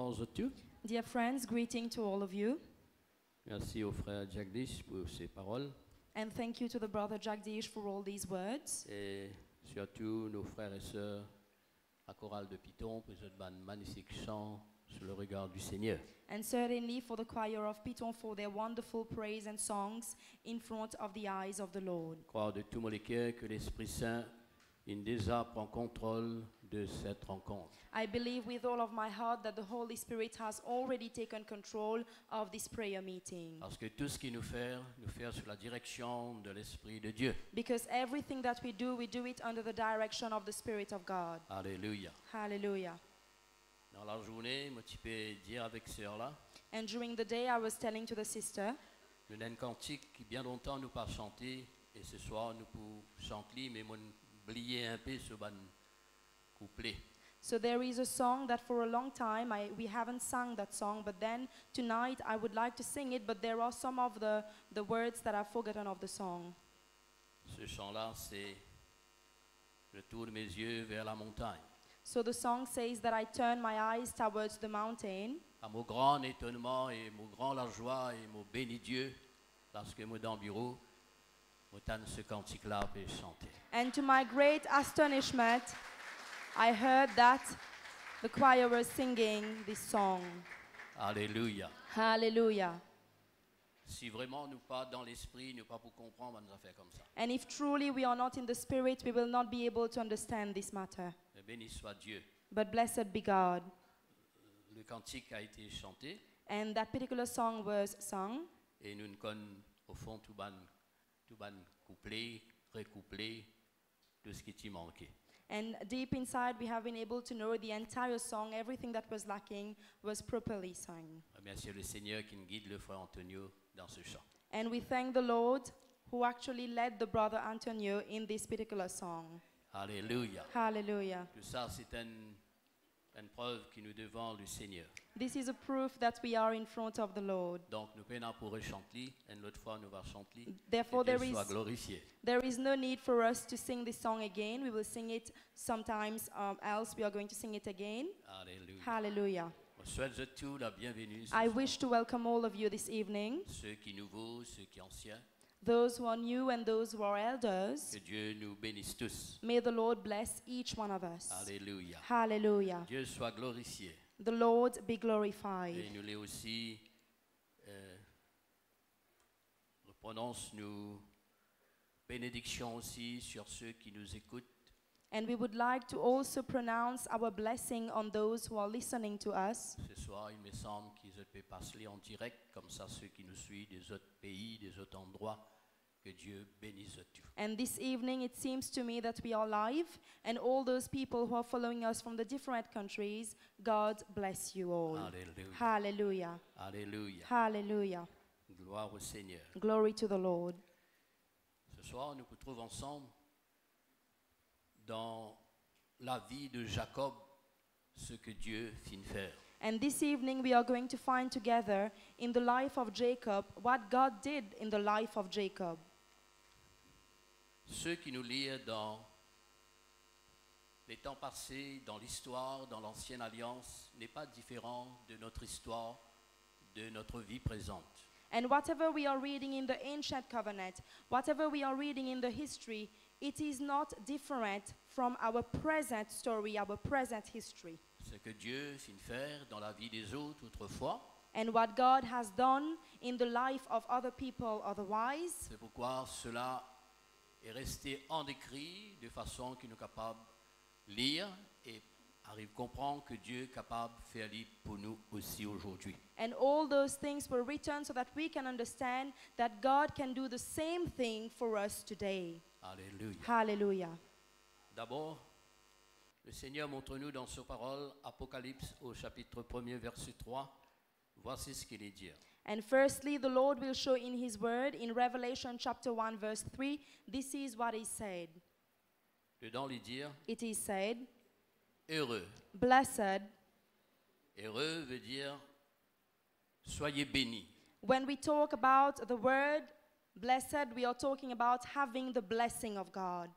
Bonjour. Dear friends, greeting to all of you. Merci au frère Jagdish pour ses paroles And thank you to the brother Jagdish for all these words. et surtout nos frères et sœurs à Chorale de Piton pour cette magnifique chant sur le regard du Seigneur. And certainly for the choir of Piton for their wonderful praise and songs in front of the eyes of the Lord. Croire de tout mon cœur que l'Esprit Saint il déjà prend contrôle de cette rencontre. I believe with all of my heart that the Holy Spirit has already taken control of this prayer meeting. Parce que tout ce qu'il nous fait sous la direction de l'Esprit de Dieu. Because everything that we do it under the direction of the Spirit of God. Alléluia. Hallelujah. Dans la journée, moi tu peux dire avec sœur là, And during the day I was telling to the sister, nous avons un cantique qui bien longtemps nous pas chanté et ce soir nous pouvons chanter mais moi oublier un peu ce ban couplet. so there is a song that for a long time we haven't sung that song, but then tonight I would like to sing it, but there are some of the words that I've forgotten of the song. Ce chant-là, c'est je tourne mes yeux vers la montagne. So the song says that I turn my eyes towards the mountain, À mon grand étonnement et mon grand la joie et mon béni Dieu, lorsque moi dans le bureau, moi t'en ce cantique-là et chanter. and to my great astonishment, I heard that the choir was singing this song. Alléluia. Hallelujah. Si vraiment nous pas dans l'esprit, nous pas pour comprendre nos affaires comme ça. And if truly we are not in the Spirit, we will not be able to understand this matter. Mais béni soit Dieu. But blessed be God. Le cantique a été chanté And that particular song was sung. et nous ne connaissons au fond tout ban couplet, recouplet, tout ce qui t'y manquait. And deep inside, we have been able to know the entire song. Everything that was lacking was properly sung. Merci le Seigneur qui nous guide le frère Antonio dans ce chant. And we thank the Lord who actually led the brother Antonio in this particular song. Alléluia. Hallelujah. Tout ça, c'est une preuve que nous devons le Seigneur. This is a proof that we are in front of the Lord. Donc, nous peinons pour chanter, et l'autre fois, nous allons chanter. Therefore, Que Dieu there soit is, glorifié. there is no need for us to sing this song again. We will sing it sometimes else. We are going to sing it again. Alléluia. Hallelujah. Je souhaite tous la bienvenue. ce I soir. wish to welcome all of you this evening, Ceux qui nouveaux, ceux qui anciens. those who are new and those who are elders. Que Dieu nous bénisse tous. May the Lord bless each one of us. Alléluia. Hallelujah. Dieu soit glorifié. The Lord be Et glorified. nous les aussi prononce nos bénédictions aussi sur ceux qui nous écoutent. And we would like to also pronounce our blessing on those who are listening to us. Ce soir, il me semble qu'ils peuvent passer en direct, comme ça ceux qui nous suivent des autres pays, des autres endroits, que Dieu bénisse tous. And this evening, it seems to me that we are live, and all those people who are following us from the different countries, God bless you all. Alléluia. Hallelujah. Alléluia. Hallelujah. Gloire au Seigneur. Glory to the Lord. Ce soir, nous nous trouvons ensemble dans la vie de Jacob, ce que Dieu fit faire. And this evening, we are going to find together in the life of Jacob what God did in the life of Jacob. Ceux qui nous lisent dans les temps passés, dans l'histoire, dans l'ancienne alliance, n'est pas différent de notre histoire, de notre vie présente. And whatever we are reading in the ancient covenant, whatever we are reading in the history, it is not different from our present story, our present history. Ce que Dieu fit faire dans la vie des autres autrefois, And what God has done in the life of other people otherwise. c'est pourquoi cela est resté en écrit de façon que nous sommes capables de lire et arrive à comprendre que Dieu est capable de faire lire pour nous aussi aujourd'hui. And all those things were written so that we can understand that God can do the same thing for us today. Alléluia. Hallelujah. D'abord, le Seigneur montre-nous dans sa parole, Apocalypse au chapitre 1er, verset 3, voici ce qu'il est dit. And firstly, the Lord will show in His word in Revelation chapter 1 verse 3, this is what is said. Dedans, il dit, It is said, heureux. blessed. Heureux veut dire, soyez bénis. When we talk about the word blessed, we are talking about having the blessing of God.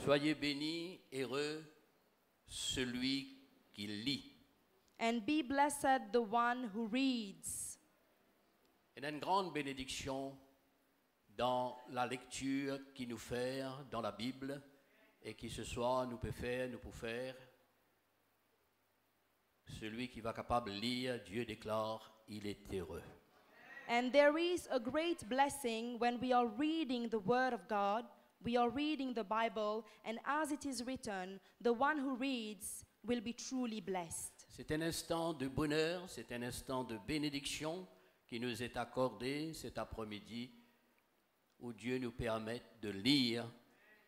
Soyez bénis, heureux, celui qui lit. And be blessed the one who reads. Il y a une grande bénédiction dans la lecture qui nous fait dans la Bible et qui ce soir nous peut faire. Celui qui va capable de lire, Dieu déclare, il est heureux. And there is a great blessing when we are reading the Word of God, we are reading the Bible, and as it is written, the one who reads will be truly blessed. C'est un instant de bonheur, c'est un instant de bénédiction qui nous est accordé cet après-midi où Dieu nous permet de lire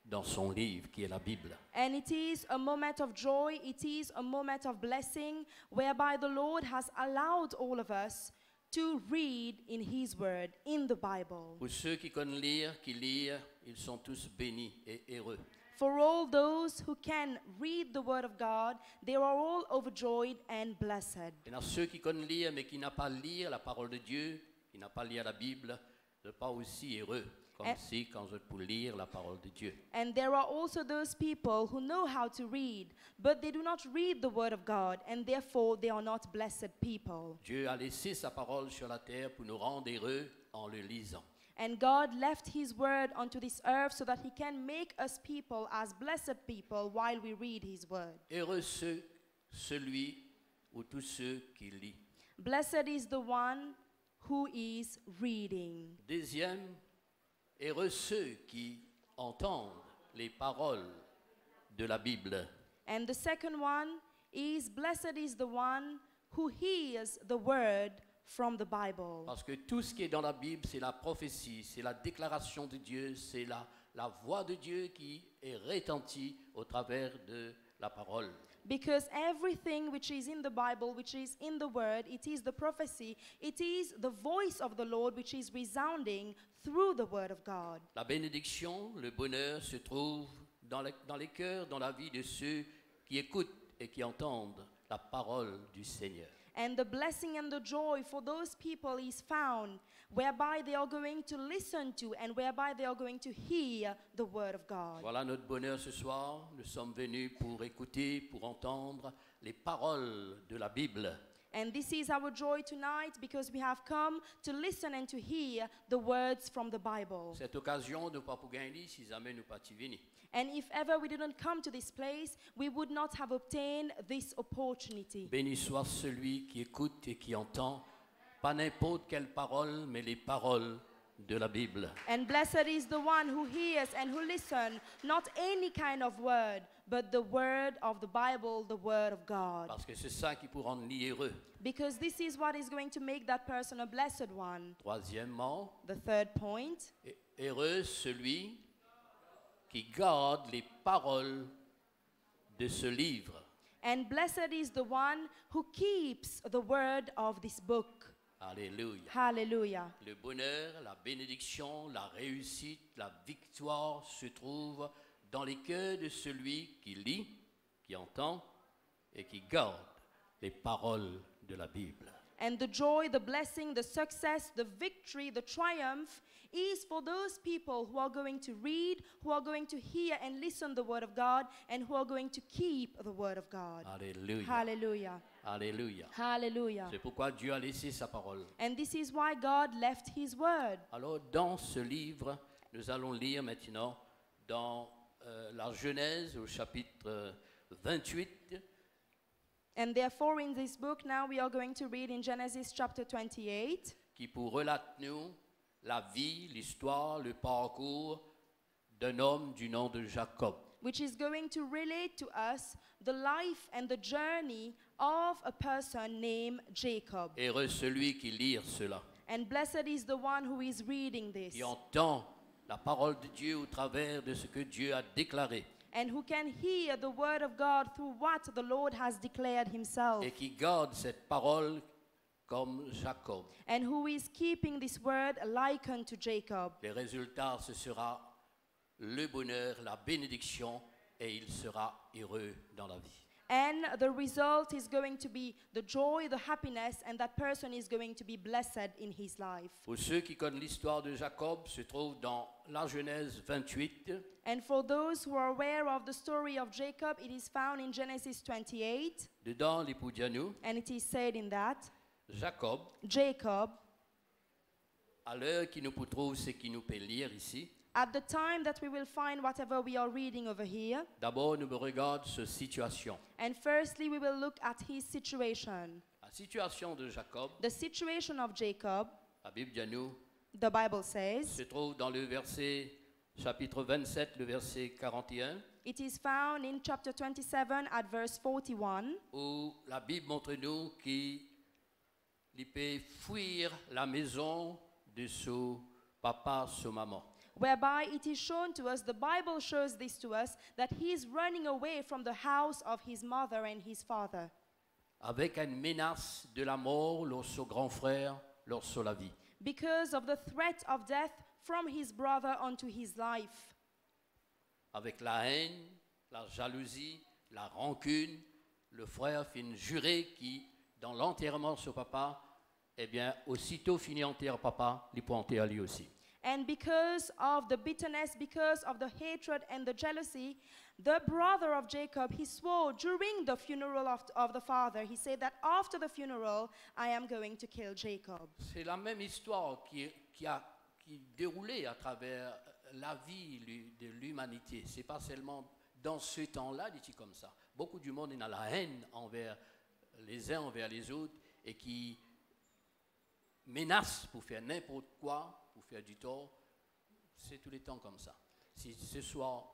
dans son livre qui est la Bible. And it is a moment of joy, it is a moment of blessing, whereby the Lord has allowed all of us to read in His Word, in the Bible. Pour ceux qui connaissent lire, qui lisent, ils sont tous bénis et heureux. For all those who can read the Word of God, they are all overjoyed and blessed. Et dans ceux qui connaissent lire mais qui n'ont pas lire la parole de Dieu, qui n'ont pas lire la Bible, ne sont pas aussi heureux comme si quand je peux lire la parole de Dieu. And there are also those people who know how to read, but they do not read the Word of God, and therefore they are not blessed people. Dieu a laissé sa parole sur la terre pour nous rendre heureux en le lisant. And God left His Word onto this earth so that He can make us people as blessed people while we read His Word. Heureux celui ou tous ceux qui lisent. Blessed is the one who is reading. Deuxième, heureux ceux qui entendent les paroles de la Bible. And the second one is blessed is the one who hears the word from the Bible. Parce que tout ce qui est dans la Bible, c'est la prophétie, c'est la déclaration de Dieu, c'est la voix de Dieu qui est retentie au travers de la parole. Because everything which is in the Bible, which is in the Word, it is the prophecy, it is the voice of the Lord which is resounding through the Word of God. La bénédiction, le bonheur se trouve dans les cœurs, dans la vie de ceux qui écoutent et qui entendent la parole du Seigneur. And the blessing and the joy for those people is found whereby they are going to listen to and whereby they are going to hear the Word of God. Voilà notre bonheur ce soir. Nous sommes venus pour écouter, pour entendre les paroles de la Bible. And this is our joy tonight because we have come to listen and to hear the words from the Bible. Cette occasion de pas pour gagner si jamais nous pas venus. And if ever we didn't come to this place, we would not have obtained this opportunity. Béni soit celui qui écoute et qui entend, pas n'importe quelle parole, mais les paroles de la Bible. And blessed is the one who hears and who listens, not any kind of word, but the word of the Bible, the word of God. Parce que c'est ça qui pour rendre lui heureux. Because this is what is going to make that person a blessed one. Troisièmement, The third point, heureux celui qui garde les paroles de ce livre. and blessed is the one who keeps the word of this book. Alléluia. Hallelujah. Le bonheur, la bénédiction, la réussite, la victoire se trouvent dans les cœurs de celui qui lit, qui entend et qui garde les paroles de la Bible. And the joy, the blessing, the success, the victory, the triumph is for those people who are going to read, who are going to hear and listen the word of God, and who are going to keep the word of God. Alléluia. Hallelujah. Alléluia. Hallelujah. C'est pourquoi Dieu a laissé sa parole. And this is why God left His word. Alors, dans ce livre, nous allons lire maintenant dans la Genèse au chapitre 28. And therefore, in this book, now we are going to read in Genesis chapter 28, Qui pour relate nous la vie, l'histoire, le parcours d'un homme du nom de Jacob. which is going to relate to us the life and the journey of a person named Jacob. Heureux celui qui lit cela, And blessed is the one who is reading this, qui entend la parole de Dieu au travers de ce que Dieu a déclaré and who can hear the word of God through what the Lord has declared Himself, et qui garde cette parole comme Jacob. and who is keeping this word like unto Jacob. Les résultats, ce sera le bonheur, la bénédiction et il sera heureux dans la vie. And the result is going to be the joy, the happiness, and that person is going to be blessed in his life. Pour ceux qui connaissent l'histoire de Jacob, se trouve dans la Genèse 28, And for those who are aware of the story of Jacob, it is found in Genesis 28, dedans l'Hypodianou, and it is said in that Jacob, Jacob, à l'heure qui nous trouve ce qui nous peut lire ici, at the time that we will find whatever we are reading over here, d'abord nous regarde cette situation. and firstly we will look at his situation. La situation de Jacob, The situation of Jacob, la Bible dit à nous, the Bible says, se trouve dans le verset, chapitre 27, le verset 41, it is found in chapter 27 at verse 41, où la Bible montre-nous qu'il peut fuir la maison de son papa, son maman. whereby it is shown to us, the Bible shows this to us, that he is running away from the house of his mother and his father, Avec une menace de la mort lorsque son grand frère leur sauve la vie. because of the threat of death from his brother unto his life. Avec la haine, la jalousie, la rancune, le frère finit jurer qui, dans l'enterrement de son papa, eh bien, aussitôt fini enterre papa, il peut enterrer lui aussi. And because of the bitterness, because of the hatred and the jealousy, the brother of Jacob, he swore during the funeral of the father, he said that after the funeral, I am going to kill Jacob. C'est la même histoire qui déroulait à travers la vie de l'humanité. Ce n'est pas seulement dans ce temps-là, dit-il comme ça. Beaucoup du monde a la haine envers les uns envers les autres et qui menacent pour faire n'importe quoi, pour faire du tort. C'est tous les temps comme ça. Si ce soir,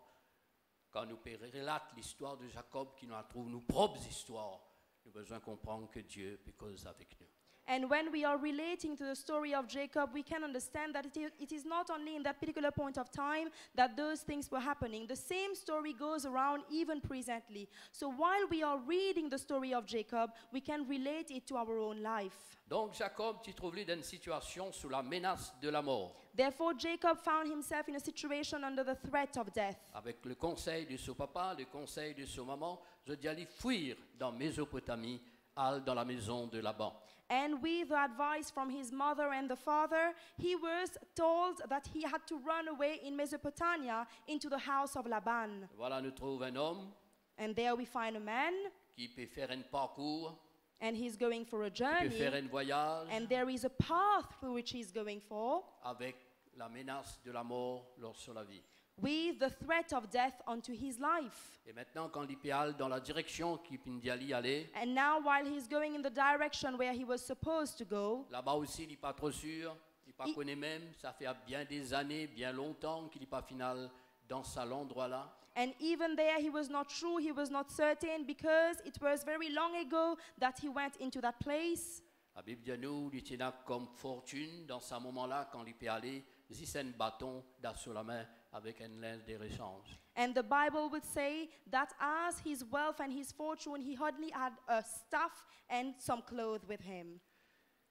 quand nous relatons l'histoire de Jacob, qui nous trouve nos propres histoires, nous avons besoin de comprendre que Dieu peut causer avec nous. And when we are relating to the story of Jacob, we can understand that it is not only in that particular point of time that those things were happening. The same story goes around even presently. So while we are reading the story of Jacob, we can relate it to our own life. Donc Jacob, tu trouves lui dans une situation sous la menace de la mort. Therefore, Jacob found himself in a situation under the threat of death. Avec le conseil de son papa, le conseil de son maman, je dis aller fuir dans Mésopotamie, aller dans la maison de Laban. And with the advice from his mother and the father, he was told that he had to run away in Mesopotamia into the house of Laban. Voilà, nous trouvons un homme And there we find a man, qui peut faire un parcours, and he's going for a qui peut faire journey, un voyage and there is a path through which he's going for, avec la menace de la mort sur la vie. with the threat of death onto his life. Et maintenant, quand il peut aller dans la direction qu'il peut y aller, And now, while he's going in the direction where he was supposed to go, là-bas aussi, il n'est pas trop sûr, il ne Il- connaît même, ça fait bien des années, bien longtemps qu'il n'est pas final dans cet endroit-là. and even there he was not sure, he was not certain, because it was very long ago that he went into that place. La Bible dit à nous, il tient comme fortune dans ce moment-là, quand il peut aller, si c'est un bâton sur la main avec un linge de rechange. And the Bible would say that as his wealth and his fortune, he hardly had a staff and some clothes with him.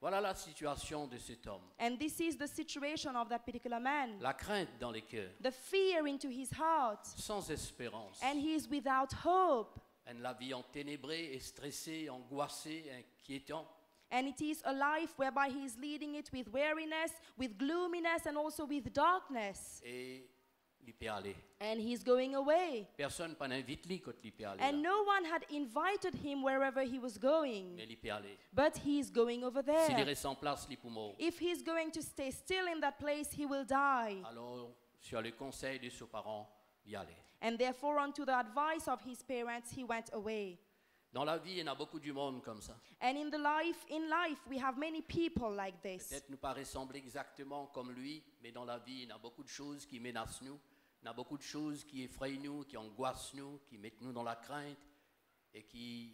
Voilà la situation de cet homme. And this is the situation of that particular man. La crainte dans les cœurs, The fear into his heart, sans espérance. and he is without hope. La vie enténébrée et stressée, angoissée, inquiétante. And it is a life whereby he is leading it with weariness, with gloominess, and also with darkness. Et il peut aller. And he's going away. Personne ne l'invite lui quand il peut aller. And no one had invited him wherever he was going. Mais il peut aller. But he's going over S'il there. reste en place, il peut mourir. If he's going to stay still in that place, he will die. Alors, sur le conseil de ses parents, il y aller. And therefore, unto the advice of his parents, he went away. Dans la vie, il y en a beaucoup du monde comme ça. And in life, we have many people like this. Peut-être nous pas ressembler exactement comme lui, mais dans la vie, il y a beaucoup de choses qui menacent nous. Il y a beaucoup de choses qui effrayent nous, qui angoissent nous, qui mettent nous dans la crainte et qui,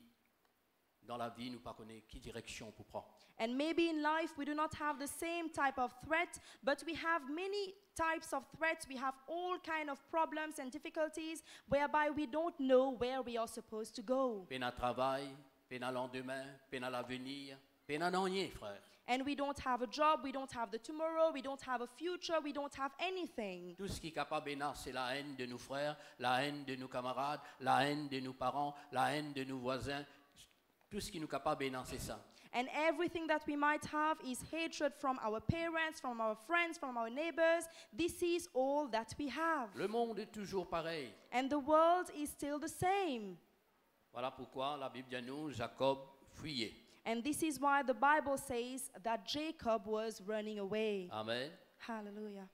dans la vie, nous ne connaissons pas quelle direction pour prendre. And maybe in life we do not have the same type of threat, but we have many types of threats. We have all kind of problems and difficulties whereby we don't know where we are supposed to go. Peine à travail, peine à lendemain, peine à l'avenir, Pénanonier, frère. And we don't have a job, we don't have the tomorrow, we don't have a future, we don't have anything. Tout ce qui est capable de c'est la haine de nos frères, la haine de nos camarades, la haine de nos parents, la haine de nos voisins. Tout ce qui nous est capable de c'est ça. And everything that we might have is hatred from our parents, from our friends, from our neighbors. This is all that we have. Le monde est toujours pareil. And the world is still the same. Voilà pourquoi la Bible dit à nous, Jacob fuyait. And this is why the Bible says that Jacob was running away. Amen. Hallelujah.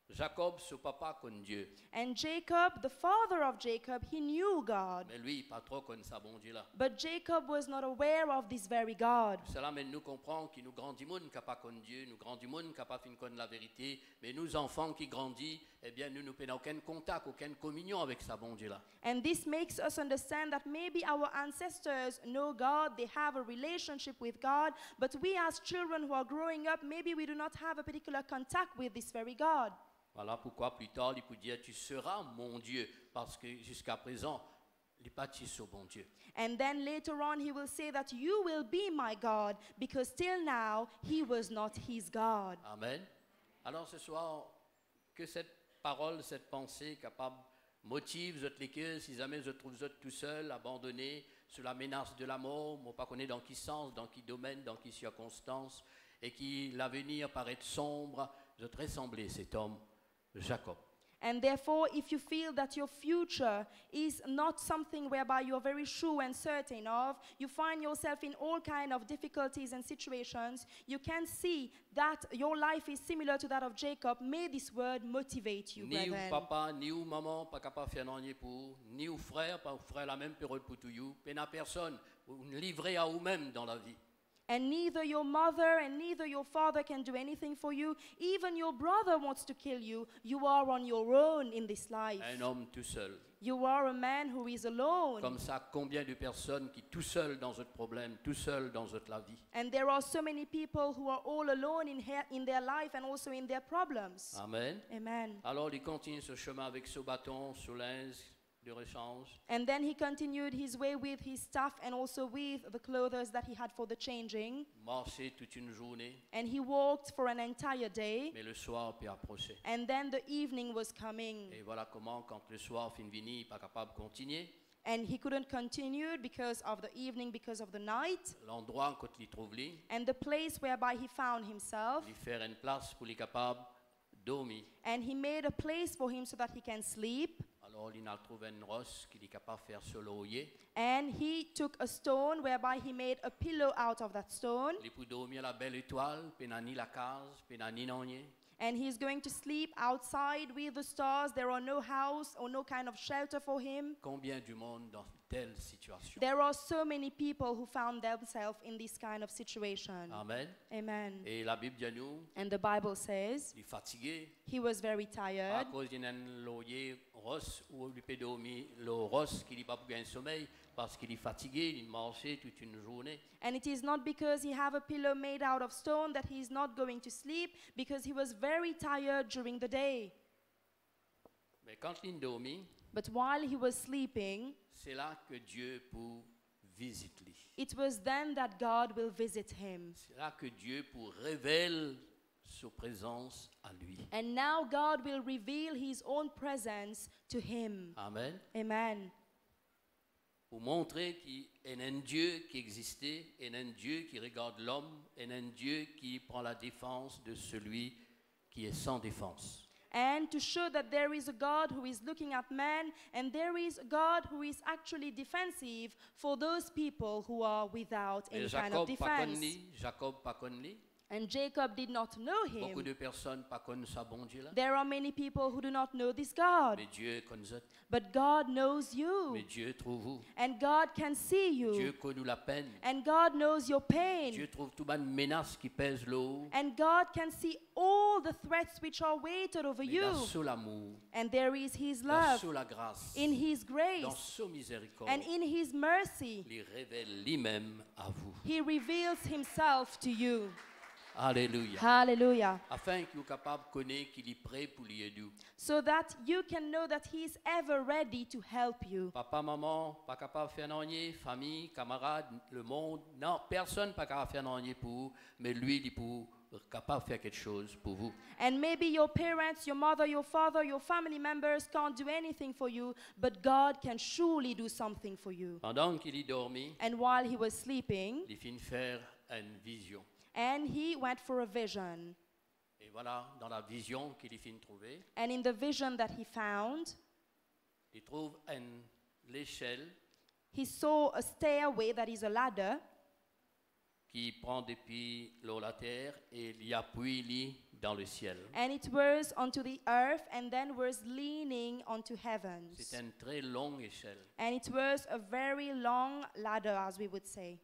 Jacob, son papa connaît Dieu. And Jacob, the father of Jacob, he knew God. Mais lui, pas trop connaît sa bon Dieu là. But Jacob was not aware of this very God. Cela mène nous comprendre que nous grandissons qui pas connaît Dieu, nous grandissons qui pas fin connaître la vérité, mais nous enfants qui grandissent, eh bien nous n'avons aucun contact, aucune communion avec sa bon Dieu là. And this makes us understand that maybe our ancestors know God, they have a relationship with God, but we as children who are growing up, maybe we do not have a particular contact with this very God. Voilà pourquoi plus tard il peut dire tu seras mon Dieu parce que jusqu'à présent il n'est pas sur bon Dieu. And then later on he will say that you will be my God because till now he was not his God. Amen. Alors ce soir que cette parole, cette pensée capable motive votre cœur si jamais je trouve vous tout seul, abandonné sous la menace de la mort, moi pas connaît dans qui sens, dans qui domaine, dans qui circonstance et qui l'avenir paraît sombre, je te ressembler cet homme Jacob. And therefore, if you feel that your future is not something whereby you're very sure and certain of, you find yourself in all kinds of difficulties and situations, you can see that your life is similar to that of Jacob. May this word motivate you, Ni ou brethren. papa, ni ou maman, pas capable de faire rien pour, ni ou frère, pas ou frère la même période pour tout you, peine à personne, ou livré à vous-même dans la vie. And neither your mother and neither your father can do anything for you. Even your brother wants to kill you. You are on your own in this life. Un homme tout seul. You are a man who is alone. Comme ça, combien de personnes qui tout seul dans votre problème, tout seul dans votre la vie. And there are so many people who are all alone in their life and also in their problems. Amen. Amen. Alors il continue ce chemin avec ce bâton, ce linge de rechange. And then he continued his way with his staff and also with the clothes that he had for the changing. Marcher toute une journée, And he walked for an entire day. mais le soir peut approcher. And then the evening was coming. Et voilà comment, quand le soir fin fini, il n'est pas capable de continuer. And he couldn't continue because of the evening, because of the night. L'endroit quand il trouve lui, And the place whereby he found himself. il fait une place pour les capable de dormir. And he made a place for him so that he can sleep. Alors il a trouvé une roche qu'il est capable de faire soloyer. And he took a stone whereby he made a pillow out of that stone. Il peut dormir la belle étoile, penani la case, penani nonye. And he's going to sleep outside with the stars. There are no house or no kind of shelter for him. Combien du monde dans telle situation? There are so many people who found themselves in this kind of situation. Amen. Amen. Et la Bible dit à nous, And the Bible says il est fatigué he was very à tired cause d'un loyer rosse ou il peut dormir le rosse qu'il n'a pas pu gagner sommeil parce qu'il est fatigué, il marchait toute une journée. and it is not because he have a pillow made out of stone that he is not going to sleep, because he was very tired during the day. Mais quand il dormit, But while he was sleeping, c'est là que Dieu pour visiter. it was then that God will visit him. C'est là que Dieu pour révèle sa présence à lui. And now God will reveal his own presence to him. Amen. Amen. Pour montrer qu'il y a un Dieu qui existait, il y a un Dieu qui regarde l'homme, il y a un Dieu qui prend la défense de celui qui est sans défense. And to show that there is a God who is looking at man, and there is a God who is actually defensive for those people who are without Et any kind of Jacob pas defense. connu, Jacob pas connu. And Jacob did not know Beaucoup him. de personnes pas connu sa bon Dieu là. There are many people who do not know this God, Mais Dieu connaît. but God knows you, Mais Dieu trouve vous. and God can see Dieu you, connaît la peine. and God knows your pain, Dieu trouve toute une menace qui pèse l'eau. and God can see all the threats which are weighted over Mais you, dans sous l'amour, and there is His dans love, sous la grâce, in His dans grace, sous miséricorde, and in His mercy. il révèle lui-même à vous. He reveals Himself to you. Alléluia. Hallelujah. Afin qu'il soit capable de connaître qu'il est prêt pour l'aider. So that you can know that He is ever ready to help you. Papa, maman, pas capable de faire rien, famille, camarades, le monde. Non, personne pas capable de faire rien pour vous, mais lui, il est capable de faire quelque chose pour vous. And maybe your parents, your mother, your father, your family members can't do anything for you, but God can surely do something for you. Pendant qu'il est dormi, And while he was sleeping, il finit faire une vision. and he went for a vision. Et voilà, dans la vision qu'il finit de trouver, And in the vision that he found, il trouve une l'échelle he saw a stairway that is a ladder, qui prend depuis l'eau la terre et il appuie dans le ciel. and it was onto the earth and then was leaning onto heavens. C'est une très longue échelle. And it was a very long ladder, as we would say.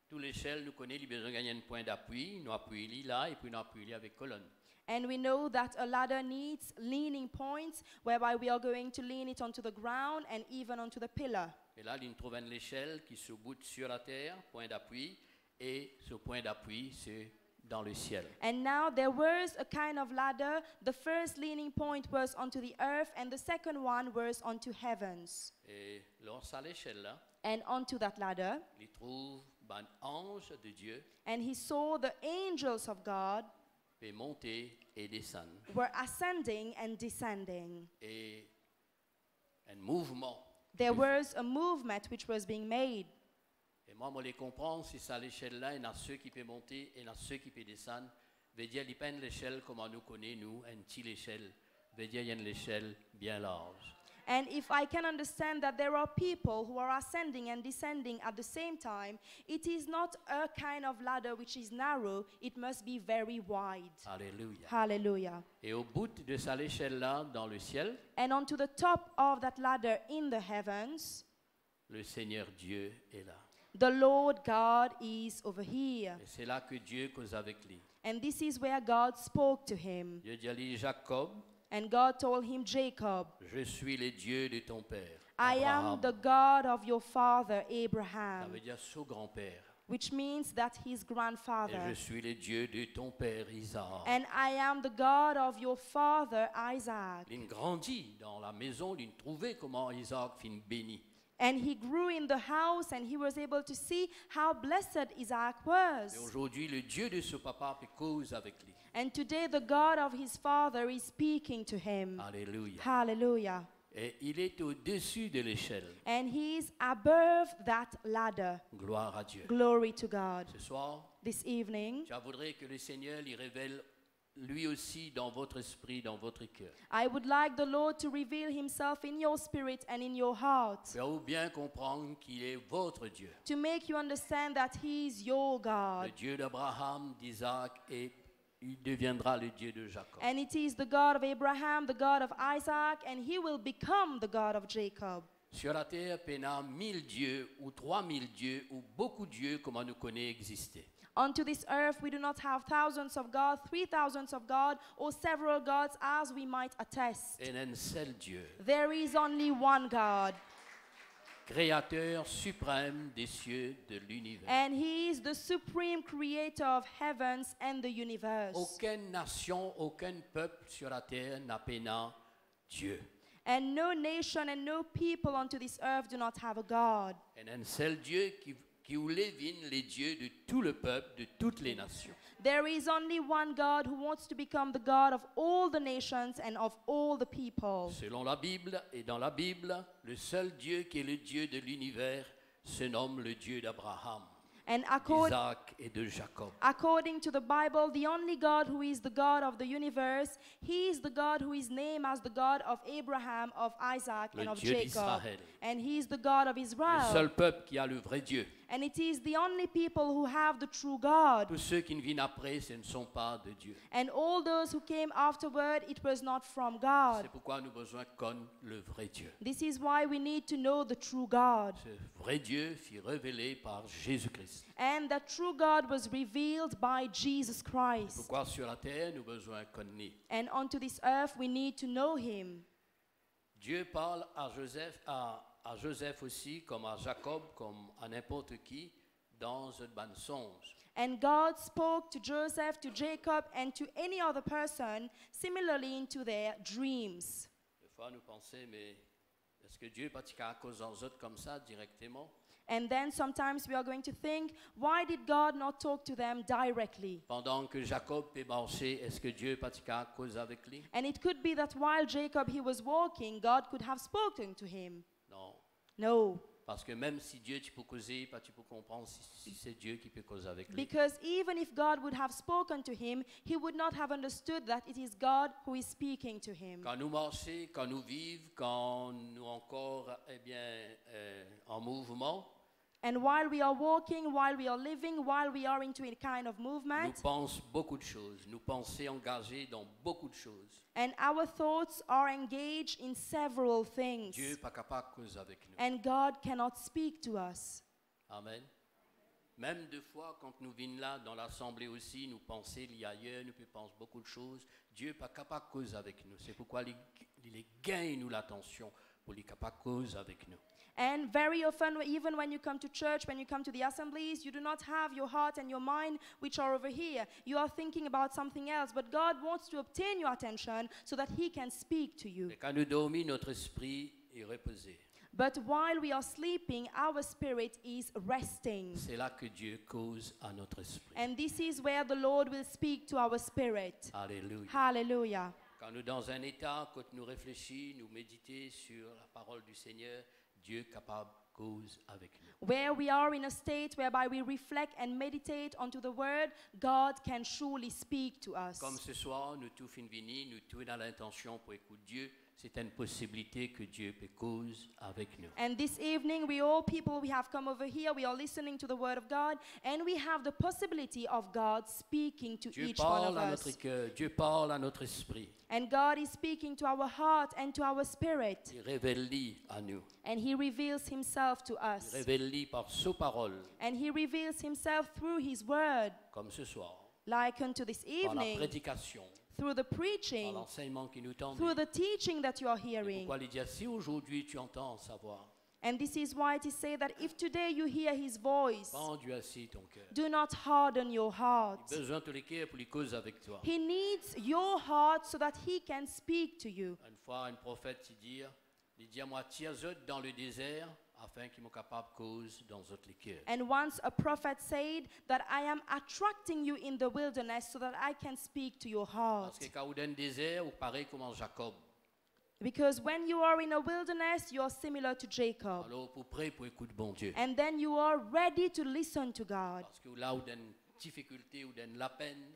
Toute l'échelle, nous connaissons, il a besoin de gagner un point d'appui. Nous appuyons là et puis nous appuyons avec colonne. And we know that a ladder needs leaning points, whereby we are going to lean it onto the ground and even onto the pillar. Et là, il trouve une échelle qui se boute sur la terre, point d'appui, et ce point d'appui, c'est dans le ciel. And now there was a kind of ladder. The first leaning point was onto the earth, and the second one was onto heavens. Et lorsqu'à l'échelle là, And onto that ladder, il trouve un ange de Dieu and he saw the angels of God peut monter et descendre. were ascending and descending. Et un mouvement. There was a movement which was being made. Et moi, je les comprends, si c'est à l'échelle là, il y en a ceux qui peuvent monter et il y en a ceux qui peuvent descendre. Veut dire, il n'y a pas une échelle comme nous connaissons, nous, une petite échelle. Veut dire, il y a une échelle bien large. And if I can understand that there are people who are ascending and descending at the same time, it is not a kind of ladder which is narrow, it must be very wide. Alléluia. Hallelujah. Et au bout de cette échelle-là, dans le ciel, And onto the top of that ladder in the heavens, le Seigneur Dieu est là. the Lord God is over here. Et c'est là que Dieu cause avec lui. And this is where God spoke to him. Dieu dit à lui, Jacob, And God told him, Jacob, je suis le Dieu de ton père. I am the God of your father Ça Abraham, veut dire son grand-père. which means that his Et grandfather. je suis le Dieu de ton père Isaac. And I am the God of your father Isaac. Il grandit dans la maison, il trouvait comment Isaac fin béni. And he grew in the house and he was able to see how blessed Isaac was. Et aujourd'hui, le Dieu de ce papa peut cause avec lui. And today the God of his father is speaking to him. Alléluia. Hallelujah. Et il est au-dessus de l'échelle. And he is above that ladder. Gloire à Dieu. Glory to God. Ce soir, This evening, je voudrais que le Seigneur lui révèle lui aussi dans votre esprit, dans votre cœur. I would like the Lord to reveal himself in your spirit and in your heart, Faire bien comprendre qu'il est votre Dieu. to make you understand that he is your Le God. Dieu d'Abraham, d'Isaac et il deviendra le Dieu de Jacob. And it is the God of Abraham, the God of Isaac, and he will become the God of Jacob. Sur la terre, pena 1000 dieux ou 3000 dieux ou beaucoup de dieux comme on nous connaît exister. Onto this earth, we do not have thousands of God, 3,000 of God, or several gods as we might attest. Et un seul Dieu, There is only one God, créateur suprême des cieux de l'univers. and he is the supreme creator of heavens and the universe. Aucune nation, aucun peuple sur la terre n'a pena Dieu. And no nation and no people onto this earth do not have a God. Et un seul Dieu qui voulait les dieux de tout le peuple, de toutes les nations. There is only one God who wants to become the God of all the nations and of all the people. Selon la Bible, et dans la Bible, le seul Dieu qui est le Dieu de l'univers se nomme le Dieu d'Abraham, And d'Isaac et de Jacob. according to the Bible, the only God who is the God of the universe, he is the God who is named as the God of Abraham, of Isaac, Le and of Dieu Jacob. d'Israël. And he is the God of Le Israel. seul peuple qui a le vrai Dieu. And it is the only people who have the true God. Tous ceux qui ne viennent après, ce ne sont pas de Dieu. And all those who came afterward, it was not from God. C'est pourquoi nous avons besoin de connaître le vrai Dieu. This is why we need to know the true God. Ce vrai Dieu fut révélé par Jésus-Christ. And that true God was revealed by Jesus Christ. Pourquoi sur la terre, nous avons besoin de connaître. And onto this earth, we need to know him. Dieu parle à Joseph aussi, comme à Jacob, comme à n'importe qui, dans un bon songe. And God spoke to Joseph, to Jacob, and to any other person similarly into their dreams. Des fois, nous pensons, mais est-ce que Dieu pas à cause aux autres comme ça directement? And then sometimes we are going to think, why did God not talk to them directly? Pendant que Jacob peut marcher, est-ce que Dieu pas à cause avec lui? And it could be that while Jacob he was walking, God could have spoken to him. Non. No. Parce que même si Dieu tu peux causer, pas tu peux comprendre si c'est Dieu qui peut causer avec lui. Because even if God would have spoken to him, he would not have understood that it is God who is speaking to him. Quand nous marchons, quand nous vivons, quand nous encore en mouvement, And while we are walking, while we are living, while we are into a kind of nous movement, pensons beaucoup de choses. Nous pensons engagés dans beaucoup de choses. and our thoughts are engaged in several things, Dieu n'est pas capable de causer avec nous. and God cannot speak to us. Amen. Même deux fois, quand nous venons là, dans l'assemblée aussi, nous pensons il y a ailleurs, nous pensons beaucoup de choses. Dieu n'est pas capable de causer avec nous. C'est pourquoi il gagne nous l'attention pour les capable de causer avec nous. And very often, even when you come to church, when you come to the assemblies, you do not have your heart and your mind which are over here. You are thinking about something else, but God wants to obtain your attention so that He can speak to you. Et quand nous dormons, notre esprit est reposé. But while we are sleeping, our spirit is resting. C'est là que Dieu cause à notre esprit. And this is where the Lord will speak to our spirit. Alléluia. Hallelujah. Quand nous dans un état, quand nous réfléchissons, nous méditons sur la parole du Seigneur, Dieu est capable de cause avec nous. Where we are in a state whereby we reflect and meditate onto the word, God can surely speak to us. Comme ce soir, nous tous finissons venir, nous tous dans l'intention pour écouter Dieu, c'est une possibilité que Dieu peut cause avec nous. And this evening, we all people, we have come over here, we are listening to the word of God, and we have the possibility of God speaking to Dieu each one of parle à notre us. cœur, Dieu parle à notre esprit. And God is speaking to our heart and to our spirit. Il révèle-lui à nous. And He reveals Himself to Il us. révèle-lui par sa parole, And He reveals Himself through His word, comme ce soir, like unto this par la evening, prédication, through the par preaching, l'enseignement qui nous tend. through the teaching that you are hearing. Pourquoi il dit, si aujourd'hui tu entends sa voix, And this is why it is said that if today you hear His voice, pas endurcis ton cœur. do not harden your heart. Il a besoin de l'équerre pour les causes avec toi. He needs your heart so that He can speak to you. Une fois, un prophète il dit à moi, tire dans le désert, afin qu'il soit capable de cause dans votre cœur. And once a prophet said that I am attracting you in the wilderness so that I can speak to your heart. Parce que quand vous êtes dans le désert, vous parlez comme Jacob. Because when you are in a wilderness, you are similar to Jacob. Alors, pour prier pour écouter bon Dieu. And then you are ready to listen to God. Parce que là, vous avez une difficulté, vous avez la peine,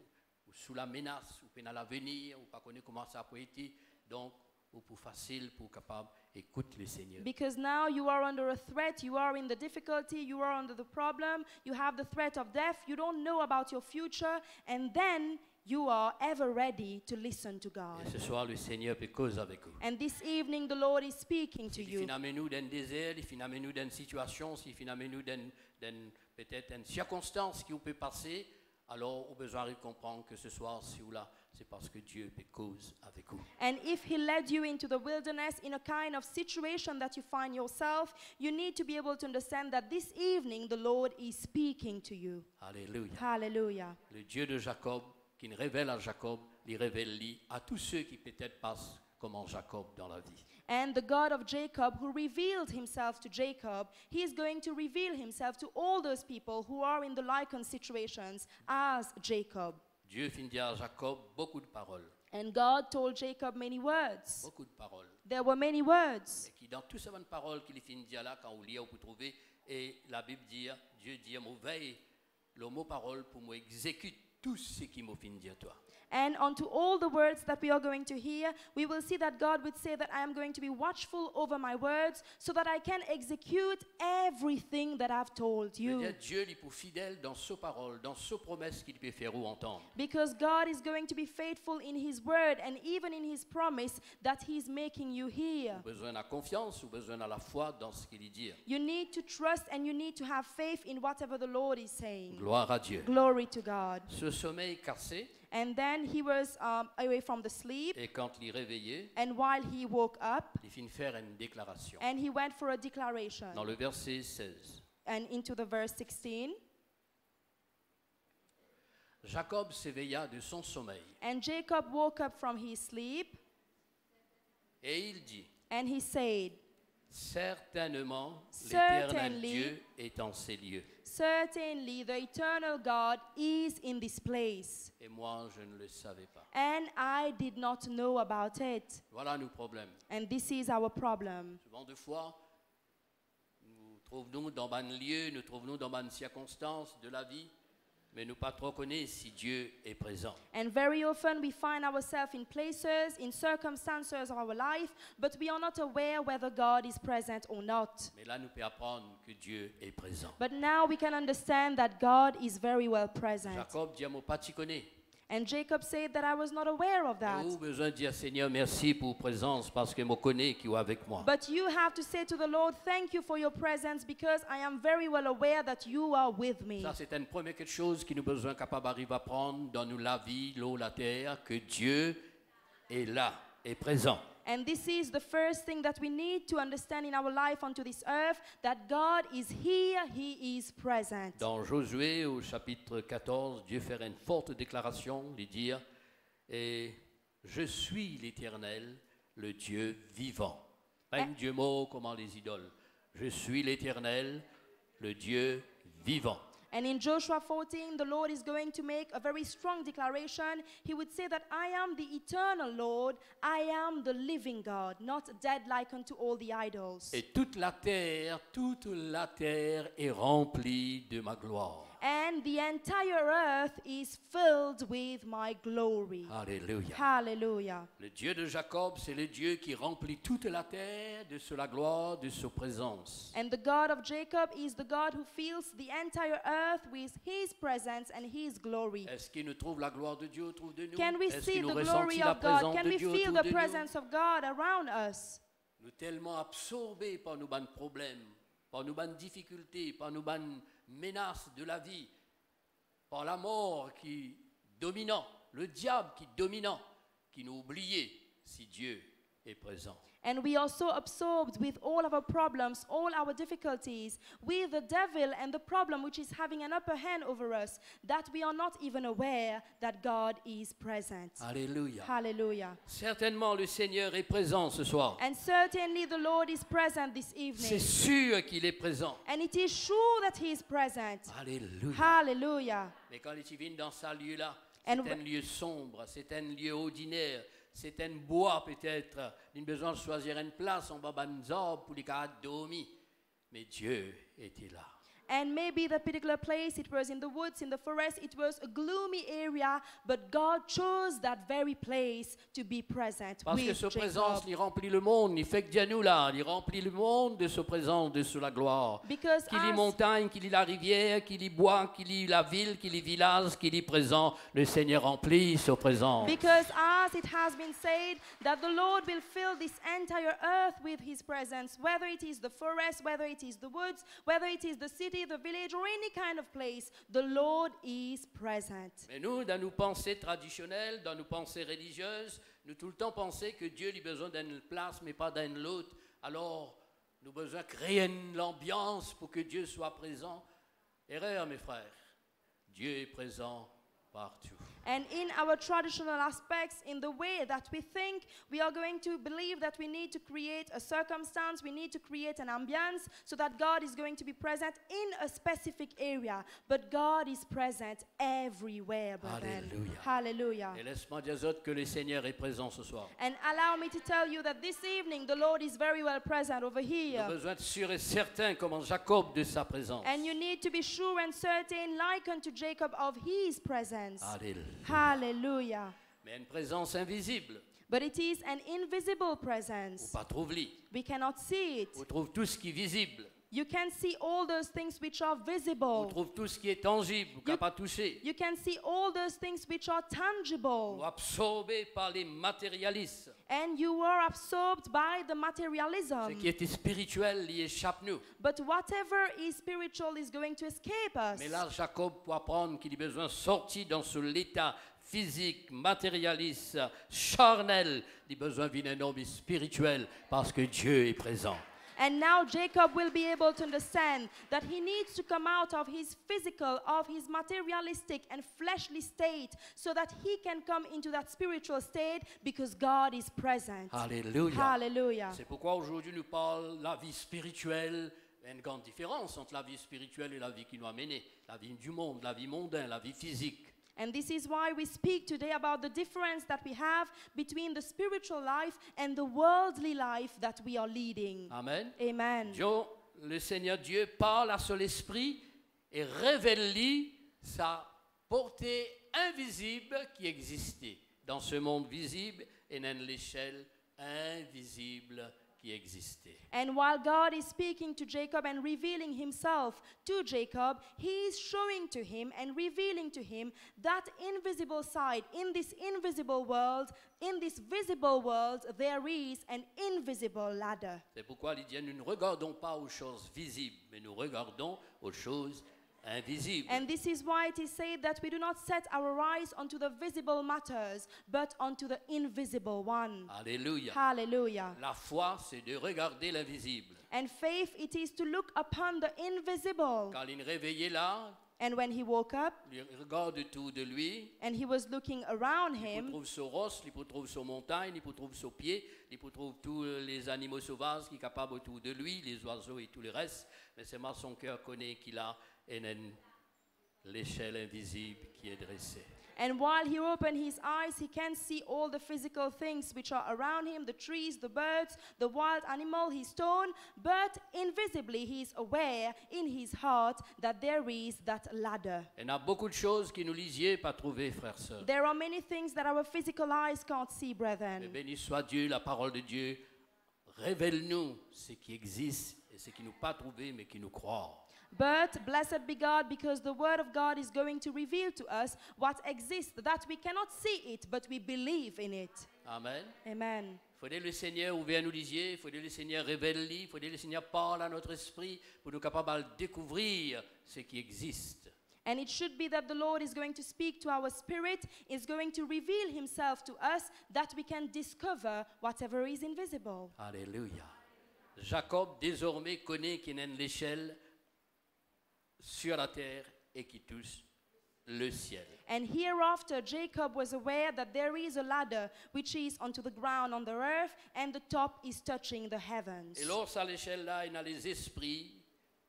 ou sous la menace, ou peine à l'avenir, ou pas connaître comment ça peut être. Donc, ou pour facile, pour capable écouter le Seigneur. Because now you are under a threat, you are in the difficulty, you are under the problem, you have the threat of death, you don't know about your future, and then you are ever ready to listen to God. Et ce soir, le Seigneur peut causer avec vous. And this evening the Lord is speaking to S'il you. finit nous dans un désert, il finit nous dans une situation, s'il finit nous dans peut-être une circonstance qui vous peut passer, alors on a besoin de comprendre que ce soir, si vous là, c'est parce que Dieu peut cause avec vous. And if He led you into the wilderness in a kind of situation that you find yourself, you need to be able to understand that this evening the Lord is speaking to you. Alléluia. Hallelujah. Le Dieu de Jacob, qui ne révèle à Jacob, il révèle à tous ceux qui peut-être passent comme en Jacob dans la vie. And the God of Jacob, who revealed Himself to Jacob, He is going to reveal Himself to all those people who are in the like situations as Jacob. Dieu finit dire à Jacob beaucoup de paroles. And God told Jacob many words. Beaucoup de paroles. There were many words. Et qui dans toutes ces bonnes paroles qu'il finit dire là, quand vous lisez, vous trouvez, et la Bible dit, Dieu dit, moi veille le mot parole pour moi exécute tout ce qui m'a fini dire toi. And unto all the words that we are going to hear, we will see that God would say that I am going to be watchful over my words so that I can execute everything that I've told you. C'est-à-dire Dieu est pour fidèle dans sa parole, dans sa promesse qu'il peut faire ou entendre. Because God is going to be faithful in His word and even in His promise that He's making you hear. Vous avez besoin de la confiance, vous avez besoin de la foi dans ce qu'il dit. You need to trust and you need to have faith in whatever the Lord is saying. Gloire à Dieu. Glory to God. Ce sommeil cassé, And then he was away from the sleep, et quand il est réveillé, and while he woke up, il finit faire une déclaration. and he went for a declaration. Dans le verset 16, And into the verse 16, Jacob s'éveilla de son sommeil And Jacob woke up from his sleep, et il dit, and he said, certainement l'Éternel Certainly. Dieu est en ces lieux. Certainly the eternal God is in this place. Et moi, je ne le savais pas. And I did not know about it. Voilà nos problèmes. And this is our problem. Souvent de fois, nous trouvons dans un lieu, nous trouvons dans une circonstance de la vie, mais nous pas trop connaissons si Dieu est présent. And very often we find ourselves in places, in circumstances of our life, but we are not aware whether God is present or not. Mais là, nous pouvons apprendre que Dieu est présent. But now we can understand that God is very well present. Jacob dit à mon pas, tu connais. And Jacob said that I was not aware of that. Nous avons besoin de dire, Seigneur, merci pour présence parce que je connais qui est avec moi. But you have to say to the Lord, thank you for your presence because I am very well aware that you are with me. Ça, c'est une première quelque chose qui nous besoin capable d'arriver à prendre dans nous la vie, l'eau, la terre, que Dieu est là, est présent. And this is the first thing that we need to understand in our life onto this earth, that God is here, He is present. Dans Josué, au chapitre 14, Dieu fait une forte déclaration, de dire, et je suis l'Éternel, le Dieu vivant. Pas un Dieu mort comme les idoles. Je suis l'Éternel, le Dieu vivant. And in Joshua 14, the Lord is going to make a very strong declaration. He would say that I am the eternal Lord, I am the living God, not dead like unto all the idols. Et toute la terre est remplie de ma gloire. And the entire earth is filled with my glory. Alléluia. Hallelujah. Le Dieu de Jacob, c'est le Dieu qui remplit toute la terre de sa gloire, de sa présence. And the God of Jacob is the God who fills the entire earth with His presence and His glory. Est-ce qu'il nous trouve la gloire de Dieu autour de nous? Can we Est-ce see qu'il nous the ressentit glory la of God? présence Can de we Dieu feel autour the de nous? presence of God around us? Nous tellement absorbés par nos bonnes problèmes, par nos bonnes difficultés, par nos bonnes menaces de la vie, par la mort qui dominant, le diable qui dominant, qui nous oubliait si Dieu est présent. And we are so absorbed with all our problems, all our difficulties, with the devil and the problem which is having an upper hand over us, that we are not even aware that God is present. Alléluia. Hallelujah. Certainement le Seigneur est présent ce soir. And certainly the Lord is present this C'est evening. sûr qu'il est présent. And it is sure that He is present. Alléluia. Hallelujah. Mais quand tu viens dans ce lieu-là, And c'est un lieu sombre, c'est un lieu ordinaire, c'est un bois peut-être. Il a besoin de choisir une place, on va dans arbres pour les cas dormir. Mais Dieu était là. And maybe the particular place, it was in the woods, in the forest, it was a gloomy area, but God chose that very place to be present Parce que with sa Jacob. présence, il remplit le monde. Il fait que Dieu nous là. Il remplit le monde de sa présence, de sa gloire. Because Qu'il y as- montagne, qu'il y la rivière, qu'il y bois, qu'il y la ville, qu'il y village, qu'il y présent, le Seigneur remplit sa présence. Because as it has been said, that the Lord will fill this entire earth with His presence, whether it is the forest, whether it is the woods, whether it is the city, the village, or any kind of place, the Lord is present. Mais nous, dans nos pensées traditionnelles, dans nos pensées religieuses, nous tout le temps pensons que Dieu a besoin d'une place, mais pas d'une autre. Alors, nous avons besoin de créer une ambiance pour que Dieu soit présent. Erreur, mes frères. Dieu est présent partout. And in our traditional aspects, in the way that we think, we are going to believe that we need to create a circumstance, we need to create an ambience so that God is going to be present in a specific area. But God is present everywhere, brethren. Hallelujah. Hallelujah. Et laisse-moi dire aux autres que le Seigneur est présent ce soir. And allow me to tell you that this evening the Lord is very well present over Nous here. avons besoin de sûr et certain, comme en Jacob, de sa présence. And you need to be sure and certain, like unto Jacob, of His presence. Alléluia. Hallelujah. Mais une présence invisible. But it is an invisible On presence. pas trouver. We cannot see it. On trouve tout ce qui est visible. You can see all those things which are On visible. trouve tout ce qui est tangible, qu'on n'a pas touché. You can see all those things which are Ou tangible. absorbé par les matérialistes. And you are absorbed by the Ce materialism. qui est spirituel, il échappe nous. But whatever is spiritual is going to escape us. Mais là, Jacob peut apprendre qu'il a besoin de sortir dans ce l'état physique, matérialiste, charnel. Il a besoin d'un homme spirituel parce que Dieu est présent. And now Jacob will be able to understand that he needs to come out of his physical, of his materialistic and fleshly state so that he can come into that spiritual state because God is present. Alléluia. Hallelujah. C'est pourquoi aujourd'hui nous parlons de la vie spirituelle. Il y a une grande différence entre la vie spirituelle et la vie qui nous a menés. La vie du monde, la vie mondaine, la vie physique. And this is why we speak today about the difference that we have between the spiritual life and the worldly life that we are leading. Amen. Amen. Dieu, le Seigneur Dieu parle à son esprit et révèle-lui sa portée invisible qui existait dans ce monde visible et dans l'échelle invisible qui existait. And while God is speaking to Jacob and revealing himself to Jacob, he is showing to him and revealing to him that invisible side. In this invisible world, in this visible world, there is an invisible ladder. C'est pourquoi il dit, nous ne regardons pas aux choses visibles, mais nous regardons aux choses invisibles. And this is why it is said that we do not set our eyes onto the visible matters, but onto the invisible one. Alléluia. Hallelujah. La foi, c'est de regarder l'invisible. And faith, it is to look upon the invisible. Quand il est réveillé là, And when he woke up il regarde tout de lui. and he was looking around Il peut him, trouver sur roche, il peut trouver sur montagne, il peut trouver sur pied, il peut trouver tous les animaux sauvages qui sont capables autour de lui, les oiseaux et tout le reste. Mais c'est mal son cœur connaît qu'il a l'échelle invisible qui est dressée. and while he opened his eyes, he can see all the physical things which are around him, the trees, the birds, the wild animal, his stone, but invisibly he is aware in his heart that there is that ladder. Il y a beaucoup de choses que nous lisiez pas trouver, frères, sœurs. There are many things that our physical eyes can't see, Mais brethren. béni soit Dieu, la parole de Dieu. Révèle-nous ce qui existe et ce qui nous pas trouvé, mais qui nous croit. But blessed be God, because the word of God is going to reveal to us what exists, that we cannot see it, but we believe in it. Amen. Amen. Il faut dire le Seigneur ouvert nous lisiez, il faut dire le Seigneur révèle-lui, il faut dire le Seigneur parle à notre esprit pour nous capables de découvrir ce qui existe. And it should be that the Lord is going to speak to our spirit, is going to reveal himself to us, that we can discover whatever is invisible. Alléluia. Jacob désormais connaît qu'il y a une échelle sur la terre et qui touche le ciel. And hereafter Jacob was aware that there is a ladder which is onto the ground on the earth, and the top is touching the heavens. Et lorsqu'à l'échelle-là, il y a les esprits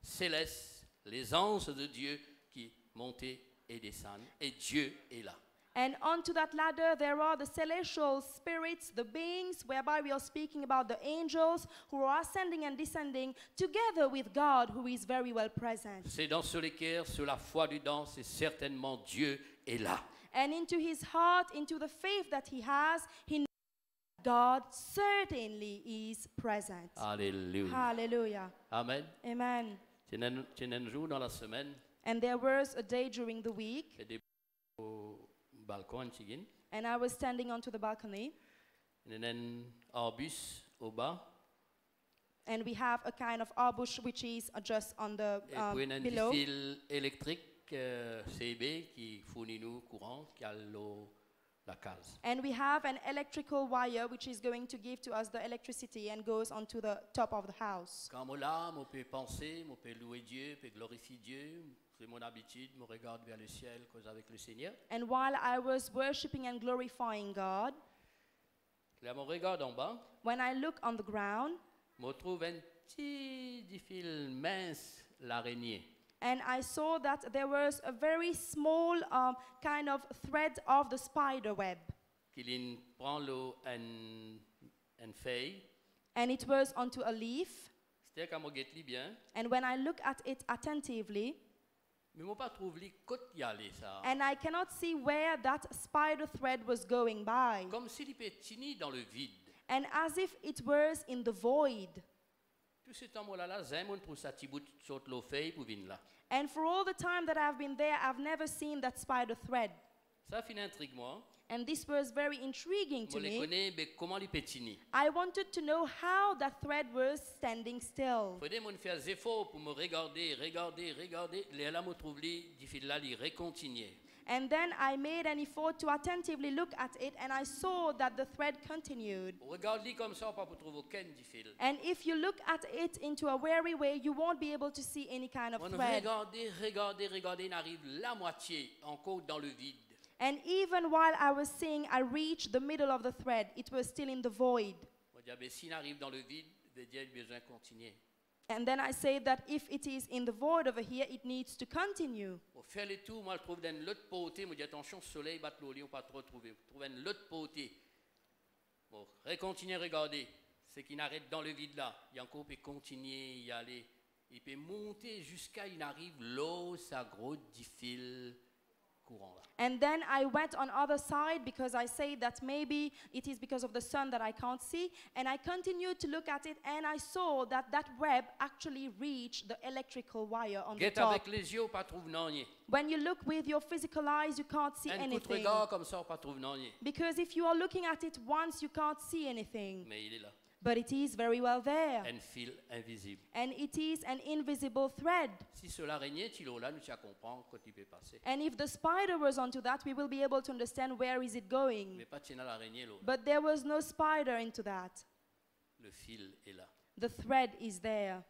célestes, les anges de Dieu qui montent et descendent, et Dieu est là. And onto that ladder there are the celestial spirits, the beings, whereby we are speaking about the angels who are ascending and descending together with God, who is very well present. C'est dans ce cœur, sur la foi dedans, c'est certainement Dieu est là. And into his heart, into the faith that he has, he knows God certainly is present. Alléluia. Hallelujah. Amen. Amen. C'est un jour dans la semaine, And there was a day during the week, j'ai des au balcon en Tigin, and I was standing onto the balcony, il y a un arbus au bas, and we have a kind of arbush which is just on the et puis il y a un below. fil électrique CB qui fournit nous courant, qui a la case. And we have an electrical wire which is going to give to us the electricity and goes onto the top of the house. Quand moi là, je peux penser, je peux louer Dieu, je peux glorifier Dieu. C'est mon habitude, je regarde vers le ciel, cause avec le Seigneur. And while I was worshiping and glorifying God, Là, je regarde en bas, when I look on the ground, je trouve un petit fil mince, l'araignée. and I saw that there was a very small kind of thread of the spider web. Qu'il prend une feuille. And it was onto a leaf. C'est-à-dire quand je regarde bien, And when I look at it attentively, mais je ne pas trouve les côtes y aller ça. and I cannot see where that spider thread was going by. Comme s'il était tini dans le vide. And as if it was in the void. Tout ce temps-là, j'ai mon pour ça petit bout sur la feuille pour venir là. And for all the time that I've been there, I've never seen that spider thread. Ça finit intrigue moi. And this was very intriguing Je to les me. connais, mais comment les pétini? I wanted to know how that thread was standing still. Faudrait me faire des efforts pour me regarder. Les là me trouve les difficiles là, les recontinuer. And then I made an effort to attentively look at it, and I saw that the thread continued. Regarde-le comme ça, pas pour trouver aucun du fil. And if you look at it into a wary way, you won't be able to see any kind of On thread. regardez, on arrive la moitié encore dans le vide. And even while I was seeing, I reached the middle of the thread. It was still in the void. On dit, ah ben, s'il arrive dans le vide, Dieu a besoin de continuer. And then I say that if it is in the void over here, it needs to continue. Pour faire le tour, moi je trouve dans l'autre côté, moi je dis attention, le soleil bat l'eau, on pas trop trouver. Trouver l'autre côté. Bon, continuer à regarder. C'est qu'il n'arrête dans le vide là. Il encore peut continuer, y aller. Il peut monter jusqu'à il arrive là, ça gros du fil courant là. And then I went on other side because I say that maybe it is because of the sun that I can't see. And I continued to look at it, and I saw that that web actually reached the electrical wire on the Guette top. avec les yeux, pas trouve non rien. When you look with your physical eyes, you can't see Un coup de anything. regard comme ça, pas trouve non rien. Because if you are looking at it once, you can't see anything. Mais il est là. But it is very well there. Un fil invisible. And it is an invisible thread. Si cela régnait, tu l'as là, nous tu comprendre quand il peut passer. And if the spider was onto that, we will be able to understand where is it going. Mais pas tiens la araignée là. But there was no spider into that. Le fil est là. The thread is there.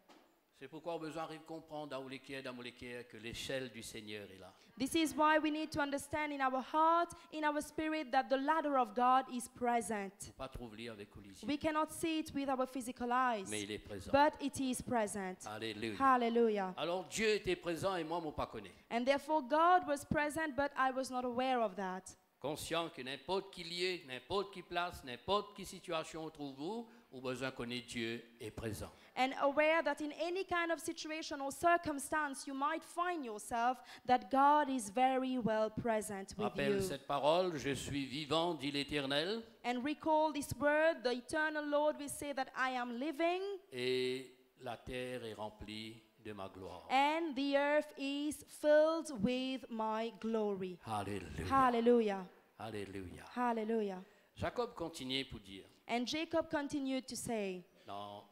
C'est pourquoi on a besoin de comprendre dans l'équerre que l'échelle du Seigneur est là. This is why we need to understand in our heart, in our spirit, that the ladder of God is present. Pas trouver avec Olivier, We cannot see it with our physical eyes, mais il est présent. but it is present. Alléluia. Hallelujah. Alors Dieu était présent et moi, je ne pas connais. And therefore God was present, but I was not aware of that. Conscient que n'importe qui lieu, n'importe qui place, n'importe qui situation trouve-vous, ou besoin connaître Dieu est présent. And aware that in any kind of situation or circumstance you might find yourself, that God is very well present with Rappelle you. cette parole, je suis vivant, dit l'Éternel, And recall this word, the eternal Lord will say that I am living, et la terre est remplie de ma gloire. and the earth is filled with my glory. Alléluia. Hallelujah. Alléluia. Hallelujah. Jacob continuait pour dire, And Jacob continued to say, dans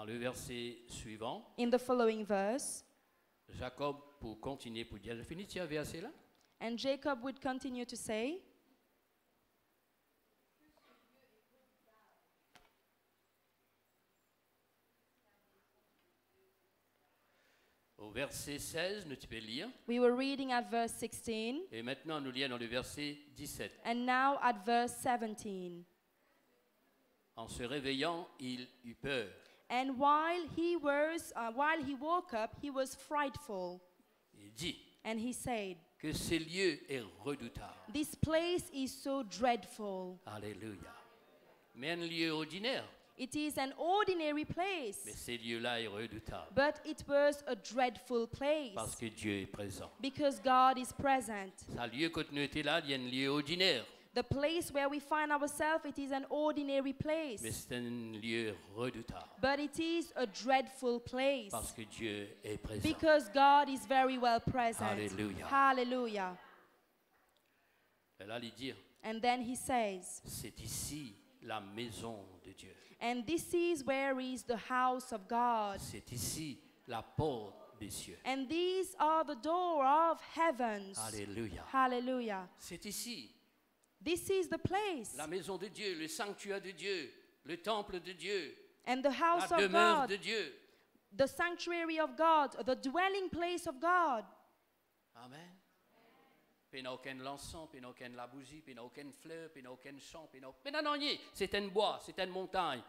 le verset suivant, in the following verse, Jacob pour continuer pour dire, je finis ce verset là? and Jacob would continue to say, Au verset 16, nous tu peux lire. we were reading at verse 16, Et maintenant, nous lisons dans le verset 17. and now at verse 17. En se réveillant, il eut peur. And while he woke up, he was frightful. Il dit And he said, que ce lieu est redoutable. this place is so dreadful. Alléluia. Mais un lieu ordinaire, It is an ordinary mais place, ce lieu-là est redoutable. but it was a dreadful place Parce que Dieu est présent. because God is present. Ça lieu que nous étions là, il y a un lieu ordinaire, The place where we find ourselves, it is an ordinary place, mais c'est un lieu redoutable. but it is a dreadful place Parce que Dieu est présent. because God is very well present. Hallelujah. Hallelujah. Et là, il dit, And then he says, c'est ici la maison de Dieu. and this is where is the house of God. C'est ici la porte des cieux. And these are the door of heavens. Alléluia. Hallelujah. C'est ici This is the place la maison de Dieu, le sanctuaire de Dieu, le temple de Dieu, and the house la of demeure God, de Dieu. the sanctuary of God, the dwelling place of God. Amen. Puis il n'y a aucun l'encens, puis il n'y a aucune la bougie, puis il n'y a aucune fleur, puis il n'y a aucun chant, puis il n'y a non, rien. C'est un bois, c'est une montagne.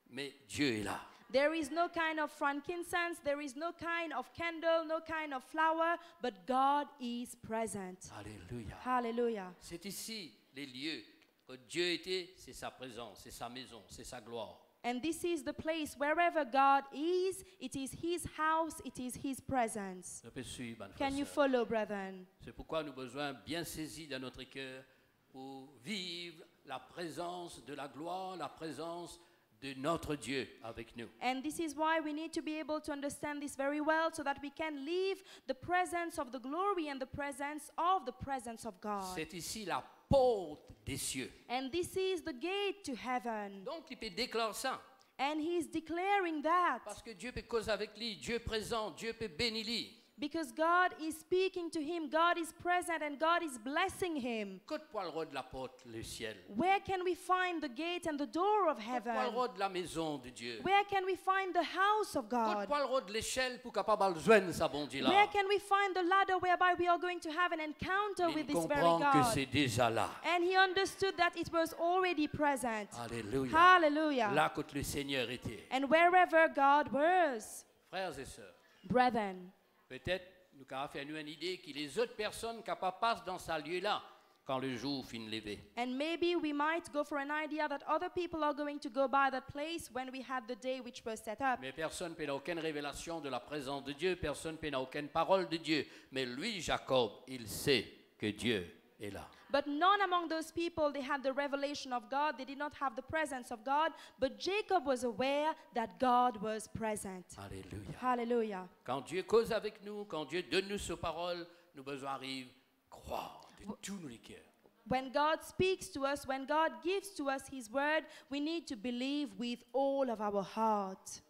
Mais Dieu est là. There is no kind of frankincense, there is no kind of candle, no kind of flower, but God is present. Alléluia. Hallelujah. C'est ici les lieux. Quand Dieu était, c'est sa présence, c'est sa maison, c'est sa gloire. And this is the place wherever God is, it is His house, it is His presence. Je peux suivre, bonne Can you frère. follow, brethren? C'est pourquoi nous avons besoin bien saisir dans notre cœur pour vivre la présence de la gloire, la présence de notre Dieu avec nous. And this is why we need to be able to understand this very well so that we can live the presence of the glory and the presence of God. C'est ici la porte des cieux. And this is the gate to heaven. Donc il peut déclarer ça. And He's declaring that Parce que Dieu peut causer avec lui, Dieu présent, Dieu peut bénir lui. Because God is speaking to him, God is present, and God is blessing him. Côte poil de la porte, le ciel. Where can we find the gate and the door of Côte heaven? poil de la maison de Dieu. Where can we find the house of Côte God? poil de l'échelle pour capable joindre sa bon Dieu là. Where can we find the ladder whereby we are going to have an encounter Il with this very comprend que God? c'est déjà là. And he understood that it was already present. Alléluia. Hallelujah. Là que le Seigneur était. And wherever God was, Frères et sœurs, brethren, peut-être nous avons fait nous une idée que les autres personnes capables passent dans ce lieu-là quand le jour finit levé. and maybe we might go for an idea that other people are going to go by that place when we have the day which was set up. Mais personne n'a aucune révélation de la présence de Dieu, personne n'a aucune parole de Dieu. Mais lui, Jacob, il sait que Dieu est là. But none among those people, they had the revelation of God. They did not have the presence of God. But Jacob was aware that God was present. Alléluia. Hallelujah. Quand Dieu cause avec nous, quand Dieu donne nous sa parole, nous besoin arrive croire de tous nos cœurs. When God speaks to us, when God gives to us His word, we need to believe with all of our heart.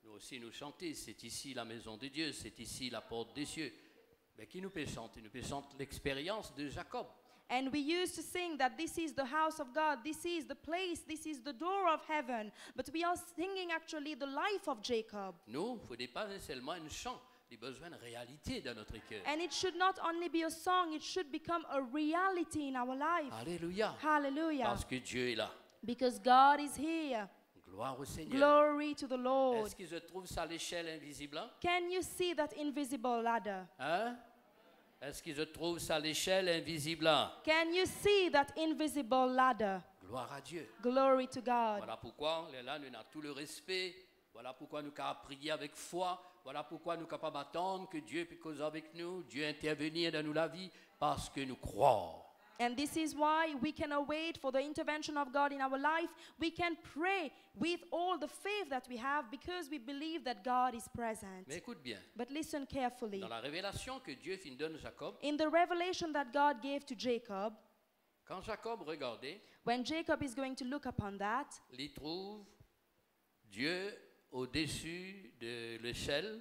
Nous aussi nous chanter, c'est ici la maison de Dieu, c'est ici la porte des cieux. Mais qui nous peut chanter? Nous peut chanter l'expérience de Jacob. And we used to sing that this is the house of God, this is the place, this is the door of heaven. But we are singing actually the life of Jacob. Nous, il ne faut pas seulement un chant, il y a besoin de réalité dans notre cœur. And it should not only be a song, it should become a reality in our life. Alléluia. Hallelujah. Parce que Dieu est là. Because God is here. Gloire au Seigneur. Glory to the Lord. Est-ce que je trouve ça à l'échelle invisible? Can you see that invisible ladder? Hein? Est-ce que je trouve ça à l'échelle invisible? Can you see that invisible ladder? Gloire à Dieu. Glory to God. Voilà pourquoi là, nous avons tout le respect. Voilà pourquoi nous avons prier avec foi. Voilà pourquoi nous sommes capables d'attendre que Dieu puisse causer avec nous, Dieu intervenir dans nous la vie, parce que nous croyons. And this is why we can await for the intervention of God in our life. We can pray with all the faith that we have because we believe that God is present. Mais écoute bien, But listen carefully. dans la révélation que Dieu fin donne à Jacob, In the revelation that God gave to Jacob, quand Jacob regardait, when Jacob is going to look upon that, il trouve Dieu au-dessus de l'échelle,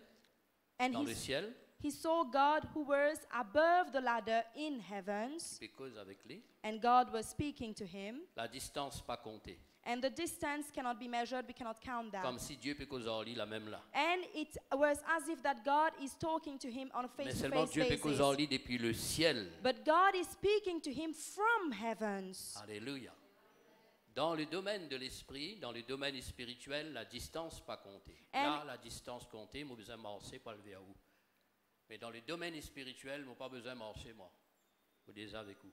and dans le ciel, he saw God who was above the ladder in heavens, because avec lui, and God was speaking to him. la distance pas comptée. And the distance cannot be measured, we cannot count that. Comme si Dieu peut causer en lui la même là. And it was as if that God is talking to him on a Mais seulement face-to-face Dieu peut causer en basis. lui depuis le ciel. But God is speaking to him from heavens. Alléluia. Dans le domaine de l'esprit, dans le domaine spirituel, la distance pas comptée. Là, la distance comptée, moi besoin de marcher pour lever à vous. Mais dans le domaine spirituel, moi pas besoin de marcher moi. Vous déjà avec vous.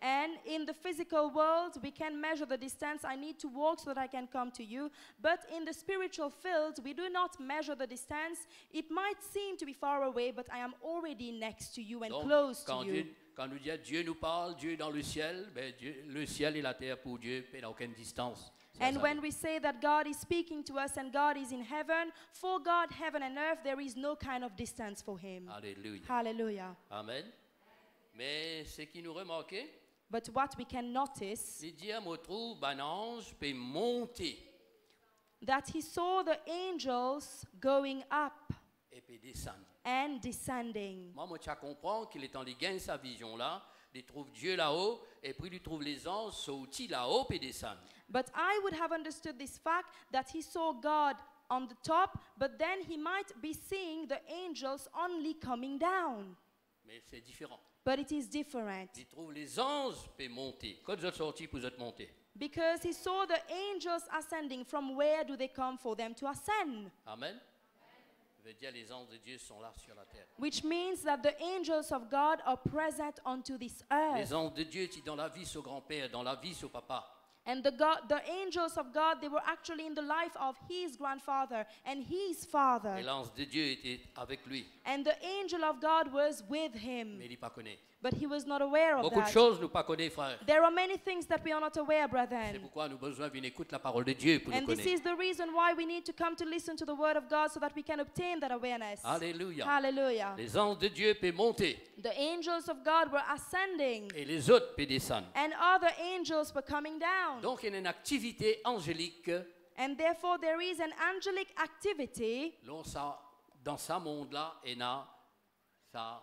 And in the physical world, we can measure the distance. I need to walk so that I can come to you. But in the spiritual field, we do not measure the distance. It might seem to be far away, but I am already next to you and Donc, close quand, to you. quand nous disons Dieu nous parle, Dieu est dans le ciel, ben Dieu, le ciel et la terre pour Dieu, il n'y a aucune distance. C'est And ça. when we say that God is speaking to us and God is in heaven, for God, heaven and earth, there is no kind of distance for him. Alléluia. Hallelujah. Amen. Mais ce qui nous remarque, But what we can notice, il dit à mon trouve, un ange peut monter that he saw the angels going up et peut descendre. and descending. Moi, tu comprends qu'il est en les gagne sa vision là, il trouve Dieu là-haut, et puis il trouve les anges sauter là-haut et descendre. But I would have understood this fact that he saw God on the top, but then he might be seeing the angels only coming down. Mais c'est différent. But it is different Il trouve les anges peut monter. Quand vous êtes sortis, vous êtes montés. because he saw the angels ascending. From where do they come for them to ascend? Amen. Ça veut dire les anges de Dieu sont là sur la terre. Which means that the angels of God are present onto this earth. Les anges de Dieu étaient dans la vie sur grand-père, dans la vie sur papa. And the angels of God, they were actually in the life of his grandfather and his father. Et l'ange de Dieu était avec lui, And the angel of God was with mais him. il n'est pas connu. But he was not aware of Beaucoup de that. choses nous pas connaissons, frère. There are many things that we are not aware, C'est brethren. pourquoi nous avons besoin d'une écoute la parole de Dieu pour nous And this connaître. is the reason why we need to come to listen to the word of God so that we can obtain that awareness. Alléluia. Hallelujah. Les anges de Dieu peuvent monter The angels of God were ascending et les autres peuvent descendre. and other angels were coming down. Donc il y a une activité angélique And therefore there is an angelic activity dans ce monde-là, il a sa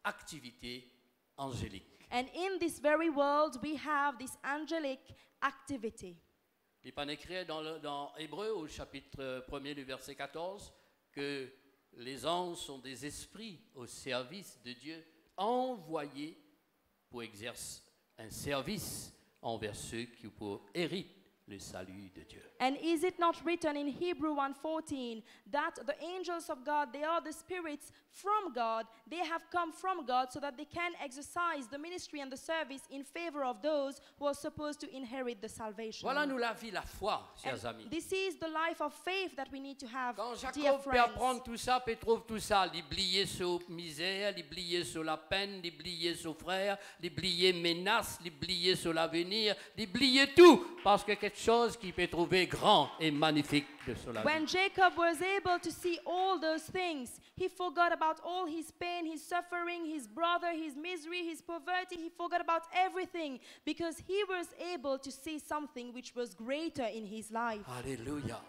activité angélique. And in this very world, we have this angelic activity. Il n'est pas écrit dans Hébreu, au chapitre 1er du verset 14, que les anges sont des esprits au service de Dieu, envoyés pour exercer un service envers ceux qui héritent le salut de Dieu. And is it not written in Hebrew 1:14 that the angels of God, they are the spirits from God, they have come from God so that they can exercise the ministry and the service in favor of those who are supposed to inherit the salvation. Voilà nous la vie, la foi, And chers amis. this is the life of faith that we need to have, Quand dear Jacob peut friends. apprendre tout ça, peut trouver tout ça, l'oublier sur misère, l'oublier sur la peine, l'oublier sur frère, l'oublier menace, l'oublier sur l'avenir, l'oublier tout, parce que quelque chose qui peut trouver grand et magnifique de sur la When vie. Jacob was able to see all those things, he forgot about all his pain, his suffering, his brother, his misery, his poverty. He forgot about everything because he was able to see something which was greater in his life. Alléluia.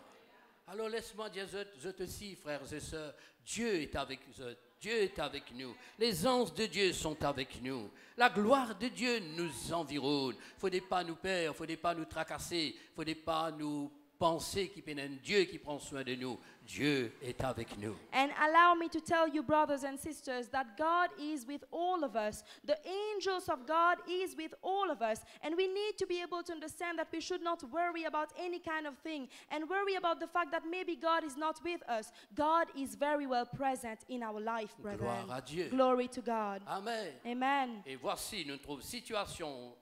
Alors laisse-moi dire, je te dis, frères et sœurs, Dieu est avec eux. Dieu est avec nous. Les anges de Dieu sont avec nous. La gloire de Dieu nous environne. Il ne faudrait pas nous perdre, il ne faudrait pas nous tracasser, il ne faudrait pas nous penser qu'il y a un Dieu qui prend soin de nous. Dieu est avec nous. And allow me to tell you, brothers and sisters, that God is with all of us. The angels of God is with all of us. And we need to be able to understand that we should not worry about any kind of thing and worry about the fact that maybe God is not with us. God is very well present in our life, brethren. Gloire à Dieu. Glory to God. Amen. Amen. Et voici, nous trouvons situation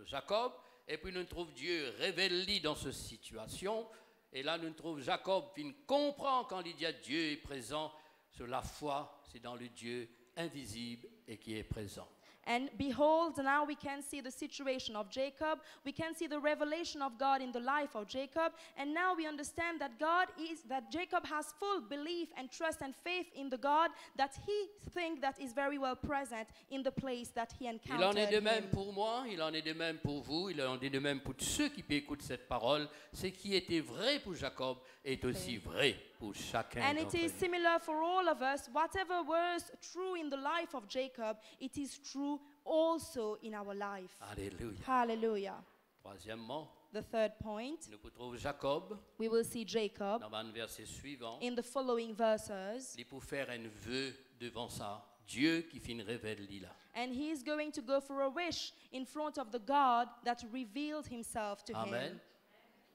Jacob, et puis nous trouvons Dieu révélé dans cette situation. Et là, nous trouvons Jacob qui comprend quand il dit à Dieu est présent. Sur la foi, c'est dans le Dieu invisible et qui est présent. And behold, now we can see the situation of Jacob. We can see the revelation of God in the life of Jacob. And now we understand that that Jacob has full belief and trust and faith in the God that he thinks that is very well present in the place that he encountered. Il en est de même him. pour moi, il en est de même pour vous, il en est de même pour tous ceux qui écoutent cette parole. Ce qui était vrai pour Jacob est aussi vrai pour chacun And d'entre it is nous. similar for all of us. Whatever was true in the life of Jacob, it is true also in our life. Alléluia. Hallelujah. Troisièmement, The third point, nous retrouvons Jacob we will see Jacob dans le verset suivant. in the following verses. Il est pour faire un vœu devant ça. Dieu qui finit révèle là. And he is going to go for a wish in front of the God that revealed himself to Amen. him.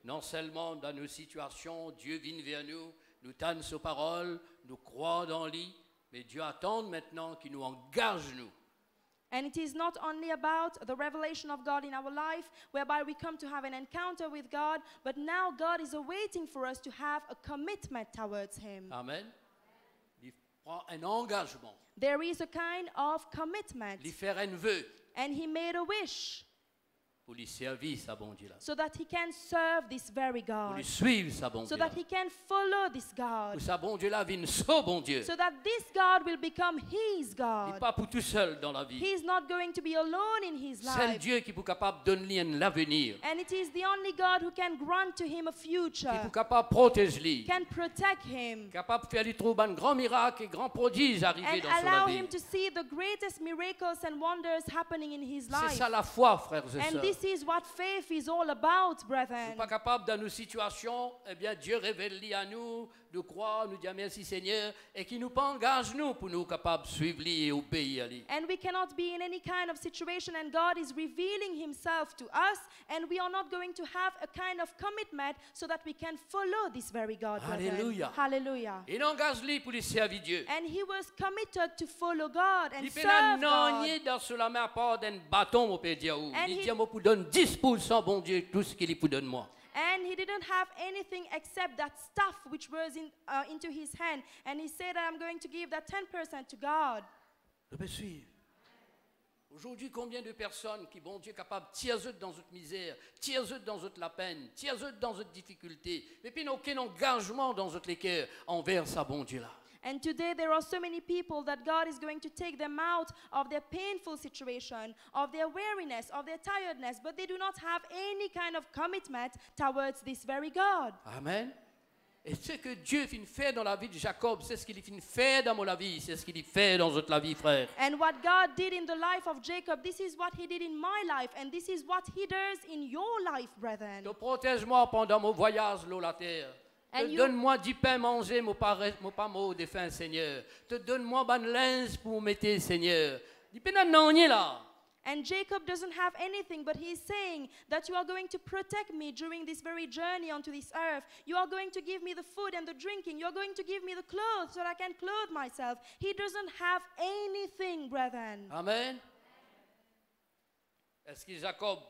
Non seulement dans nos situations, Dieu vient vers nous, nous tanne ses paroles, nous croit dans lui, mais Dieu attend maintenant qu'il nous engage nous. And it is not only about the revelation of God in our life, whereby we come to have an encounter with God, but now God is awaiting for us to have a commitment towards him. Amen. Il prend un engagement. There is a kind of commitment. Il fait un vœu And he made a wish pour lui servir sa bon Dieu là. so that he can serve this very Pour God. lui suivre sa bon So Dieu là. that he can follow this Pour God. sa bon Dieu là vienne son bon Dieu. So that this God will become his Il n'est God. pas pour tout seul dans la vie. He is not going to be alone in his C'est le life. Dieu qui est capable de donner l'avenir. And it is the only God who can grant to him a Qui future, est capable de protéger lui. can protect him, Capable de faire lui trouver un grand miracle et grand prodige arriver and dans son allow vie. him to see the greatest miracles and wonders happening in his C'est life. ça la foi, frères et And sœurs. this is what faith is all about, Nous brethren. pas capables dans nos situations, eh bien Dieu révèle à nous, de croire, nous dire merci Seigneur, et qui nous engage nous pour nous capables de suivre lui et obéir à lui. And we cannot be in any kind of situation, and God is revealing himself to us, and we are not going to have a kind of commitment so that we can follow this very God, brethren. Hallelujah. Hallelujah. Il engage lui pour lui servir Dieu. And he was committed to follow God and Il fait serve un God. nanier dans sur la main part d'un bâton, mon père Dieu. And Il he- dit, moi, pour donner 10% bon Dieu, tout ce qu'il vous donne moi. And he didn't have anything except that stuff which was into his hand. And he said, I'm going to give that 10% to God. Je peux suivre. Aujourd'hui, combien de personnes qui, bon Dieu, capables de tirer dans notre misère, tirer dans notre la peine, tirer dans notre difficulté, mais puis n'ont aucun engagement dans notre cœur envers sa bon Dieu là. And today there are so many people that God is going to take them out of their painful situation, of their weariness, of their tiredness, but they do not have any kind of commitment towards this very God. Amen. Et ce que Dieu finit fait dans la vie de Jacob, c'est ce qu'il finit fait dans mon vie, c'est ce qu'il fait dans toute la vie, frère. And what God did in the life of Jacob, this is what he did in my life, and this is what he does in your life, brethren. Te protège-moi pendant mon voyage, l'eau, la terre. Te donne-moi du pain manger, mon pas mot défunt, Seigneur. Te donne-moi ban linge pour mettre, Seigneur. Dis pas non, là. And Jacob doesn't have anything, but he's saying that you are going to protect me during this very journey onto this earth. You are going to give me the food and the drinking. You are going to give me the clothes so that I can clothe myself. He doesn't have anything, brethren. Amen. Est-ce que Jacob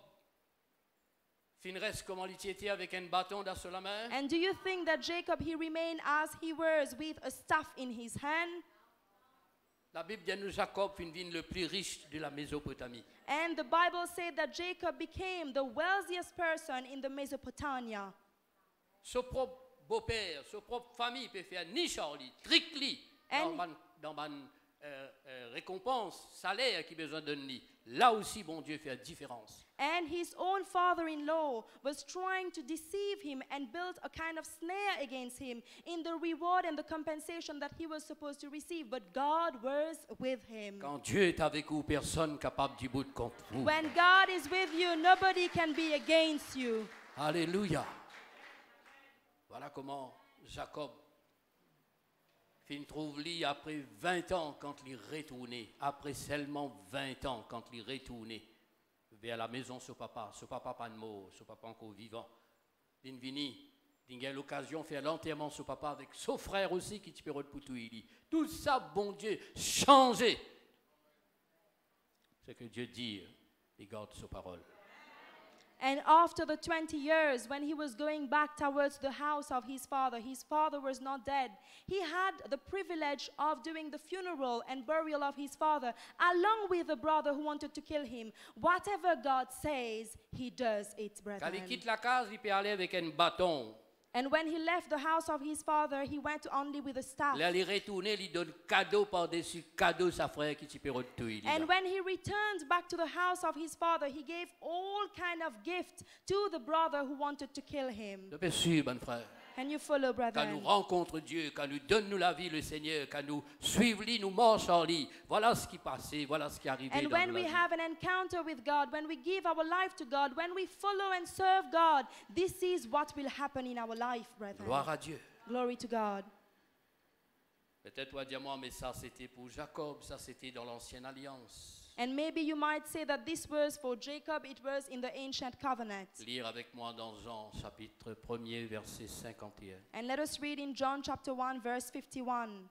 finirait comme il était avec un bâton dans la main? And do you think that Jacob, he remained as he was with a staff in his hand? La Bible dit que Jacob finit le plus riche de la Mésopotamie. And the Bible said that Jacob became the wealthiest person in the Mesopotamia. Son propre beau-père, sa propre famille peut faire ni Charlie, tricli dans ma récompense, salaire qui besoin de donner. Là aussi, bon Dieu fait la différence. And his own father-in-law was trying to deceive him and build a kind of snare against him in the reward and the compensation that he was supposed to receive. But God was with him. Quand Dieu est avec vous, personne capable du bout contre vous. When God is with you, nobody can be against you. Alléluia. Voilà comment Jacob trouve lui après 20 ans quand il est retourné, après seulement 20 ans quand il est retourné vers la maison de son papa pas de mort, son papa encore vivant. Il vini, il a l'occasion de faire l'enterrement de son papa avec son frère aussi qui peut pour tout il dit. Tout ça, bon Dieu, changé. Ce que Dieu dit, il garde sa parole. And after the 20 years, when he was going back towards the house of his father was not dead. He had the privilege of doing the funeral and burial of his father, along with the brother who wanted to kill him. Whatever God says, he does it, Quand brethren. il quitte la case, il peut aller avec un bâton. And when he left the house of his father, he went only with a staff. Là, il est retourné, il donne cadeau par-dessus cadeau sa frère qui peut retrouver. And when he returned back to the house of his father, he gave all kind of gift to the brother who wanted to kill him. Je peux suivre, mon frère. Can you follow, Quand nous brethren? rencontrons Dieu, quand nous donne la vie, le Seigneur, quand nous suivons lui, nous marchons en lui. Voilà ce qui passait, voilà ce qui est arrivé And dans when nos we vies. have an encounter with God, when we give our life to God, when we follow and serve God, this is what will happen in our life, brethren. Gloire à Dieu. Glory to God. Peut-être toi dire moi, mais ça c'était pour Jacob, ça c'était dans l'ancienne alliance. And maybe you might say that this was for Jacob, it was in the ancient covenant. Lire avec moi dans Jean chapitre 1er verset 51. And let us read in John chapter 1 verse 51,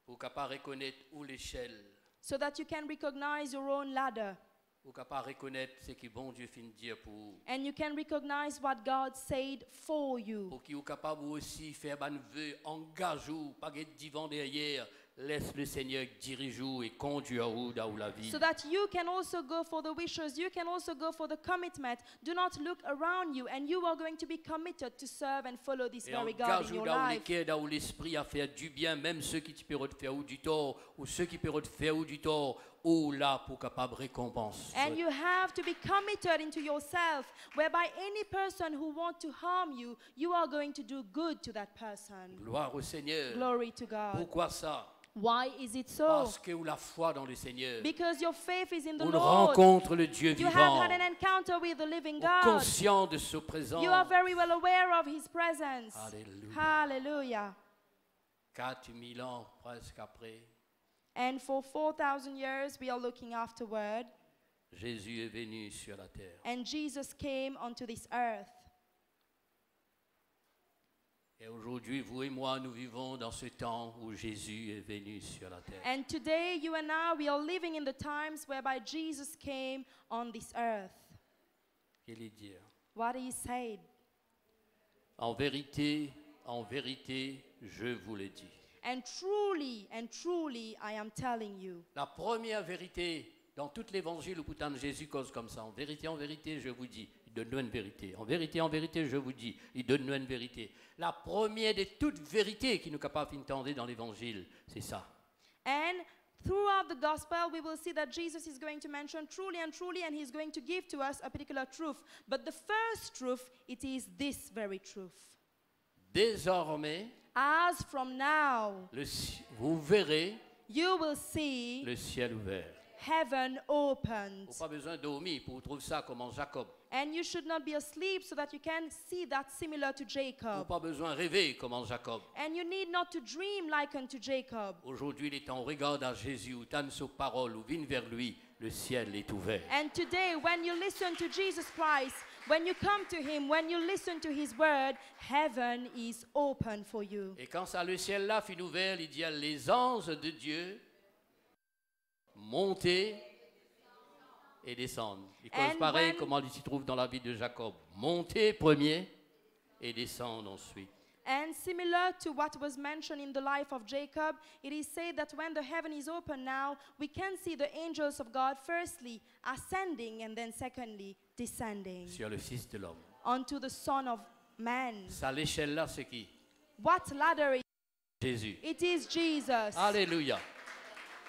Pour capable reconnaître où l'échelle, so that you can recognize your own ladder pour capable reconnaître ce que bon Dieu finit dire pour vous. and you can recognize what God said for you. Pour qu'il soit capable aussi faire ban vœu, engagez-vous, pas de divan derrière, laisse le Seigneur diriger vous et conduire vous dans la vie. So that you can also go for the wishes, you can also go for the commitment. Do not look around you, and you are going to be committed to serve and follow this Et very God in engagez-vous your dans life. lesquels, dans l'esprit à faire du bien, même ceux qui peuvent te faire ou du tort, ou ceux qui peuvent te faire ou du tort, ou là pour capable récompense. And you have to be committed into yourself, whereby any person who wants to harm you, you are going to do good to that person. Gloire au Seigneur. Glory to God. Pourquoi ça? Why is it so? Parce que la foi dans le Seigneur. Because your faith is in the On Lord. rencontre le Dieu You have vivant. had an encounter with the living On God. conscient de sa présence. You are very well aware of His presence. Alléluia. Hallelujah. 4000 ans presque après, And for 4,000 years, we are looking afterward. Jésus est venu sur la terre. And Jesus came onto this earth. Et aujourd'hui, vous et moi, nous vivons dans ce temps où Jésus est venu sur la terre. And today, you and I, we are living in the times whereby Jesus came on this earth. Qu'il est dire. What he said. En vérité, je vous le dis. And truly, I am telling you. La première vérité, dans tout l'évangile où pourtant Jésus cause comme ça. En vérité, je vous dis. Il donne-nous une vérité. En vérité, je vous dis. Il donne-nous une vérité. La première de toutes vérités qui nous est capable d'entendre dans l'évangile, c'est ça. And throughout the gospel, we will see that Jesus is going to mention truly, and he's going to give to us a particular truth. But the first truth, it is this very truth. Désormais, as from now, vous verrez you will see le ciel ouvert. heaven opened. Vous n'avez pas besoin de dormir pour trouver ça comme en Jacob. And you should not be asleep so that you can see that similar to Vous n'avez Jacob. pas besoin de rêver comme en Jacob. And you need not to dream like unto Jacob. Aujourd'hui, il est temps, on regarde à Jésus, ou t'aimes sa parole, ou viens vers lui, le ciel est ouvert. And today, when you listen to Jesus Christ, when you come to him, when you listen to his word, heaven is open for you. Et quand ça, le ciel là finit ouvert, il dit à les anges de Dieu monter et descendre. Il cause And pareil when- comment il s'y trouve dans la vie de Jacob. Monter premier et descendre ensuite. And similar to what was mentioned in the life of Jacob, it is said that when the heaven is open now, we can see the angels of God firstly ascending and then secondly descending Sur le Fils de l'homme. onto the Son of Man. Ça, l'échelle là, c'est qui? What ladder is Jésus. it? Is Jesus. Alléluia.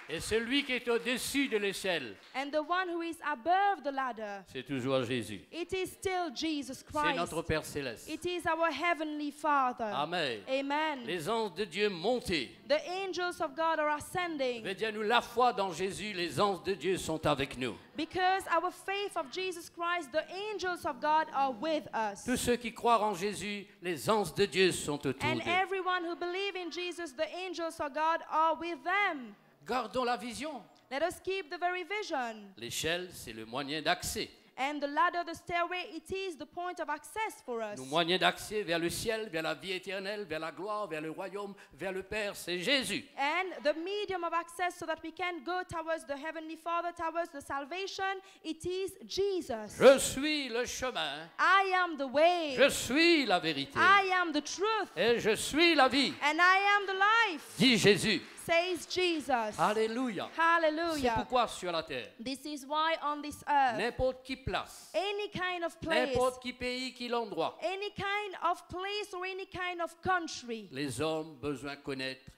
Et celui qui est au-dessus de l'échelle, And the one who is above the ladder, c'est toujours Jésus. it is still Jesus C'est Christ. notre Père céleste. It is our heavenly Father. Amen. Amen. Les anges de Dieu montés. The angels of God are ascending Veut dire, nous, la foi dans Jésus, les anges de Dieu sont avec nous. because our faith of Jesus Christ, the angels of God are with us. Tous ceux qui croient en Jésus, les anges de Dieu sont autour And d'eux. everyone who believes in Jesus, the angels of God are with them. Gardons la vision. Let us keep the very vision. L'échelle, c'est le moyen d'accès. And the ladder, the stairway, it is the point of access for us. Le moyen d'accès vers le ciel, vers la vie éternelle, vers la gloire, vers le royaume, vers le Père, c'est Jésus. And the medium of access so that we can go towards the Heavenly Father, towards the salvation, it is Jesus. Je suis le chemin, I am the way. je suis la vérité, I am the truth. et je suis la vie, And I am the life, dit Jésus. says Jesus. Alléluia. C'est Hallelujah. pourquoi sur la terre, This is why on this earth, n'importe qui place, any kind of place, n'importe qui pays, qui l'endroit, any kind of place or any kind of country, les hommes ont besoin de connaître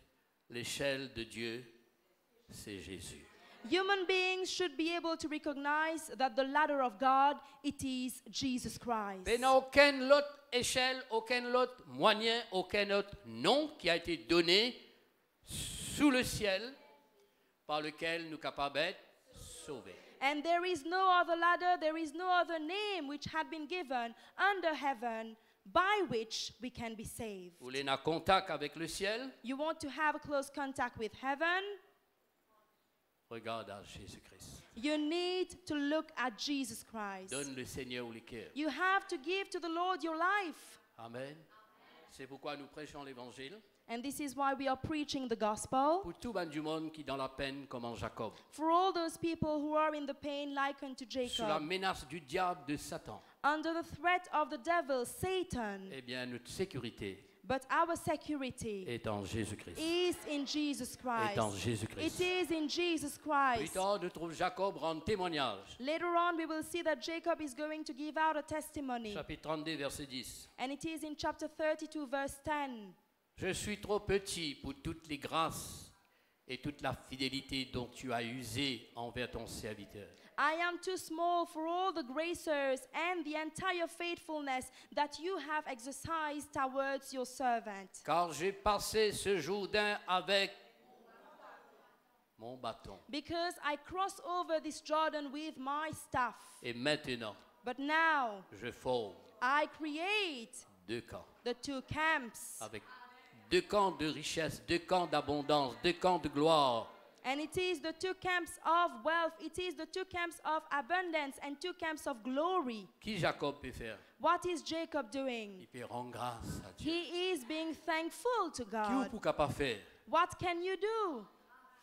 l'échelle de Dieu, c'est Jésus. human beings should be able to recognize that the ladder of God, it is Jesus Christ. Mais il n'y a aucune autre échelle, aucun autre moyen, aucun autre nom qui a été donné sous le ciel par lequel nous sommes capables d'être sauvés. And there is no other ladder, there is no other name which had been given under heaven by which we can be saved. Vous voulez avoir contact avec le ciel? You want to have a close contact with heaven? Regarde à Jésus-Christ. You need to look at Jesus Christ. Donne le Seigneur le cœur. You have to give to the Lord your life. Amen. C'est pourquoi nous prêchons l'évangile And this is why we are preaching the gospel. pour tout le du monde qui est dans la peine comme en Jacob. For all those people who are in the pain like unto Sous la Jacob, menace du diable, de Satan, under the threat of the devil, Satan, eh bien notre sécurité but our security est en Jésus-Christ. is in Jesus Est en Christ. Jésus-Christ. It is in Jesus Plus Christ. tard, nous trouvons Jacob rendre témoignage. Later on, we will see that Jacob is going to give out a testimony. Chapitre 32, verset 10. And it is in chapter 32, verse 10. Je suis trop petit pour toutes les grâces et toute la fidélité dont tu as usé envers ton serviteur. I am too small for all the graces and the entire faithfulness that you have exercised towards your servant. Car j'ai passé ce Jourdain avec mon bâton. Because I crossed over this Jordan with my staff. Et maintenant, But now je forme I create deux camps. the two camps. Avec deux camps de richesse, deux camps d'abondance, deux camps de gloire. And it is the two camps of wealth, it is the two camps of abundance and two camps of glory. Qui Jacob peut faire? What is Jacob doing? Il peut rendre grâce à Dieu. He is being thankful to Qui God. vous capable faire? What can you do?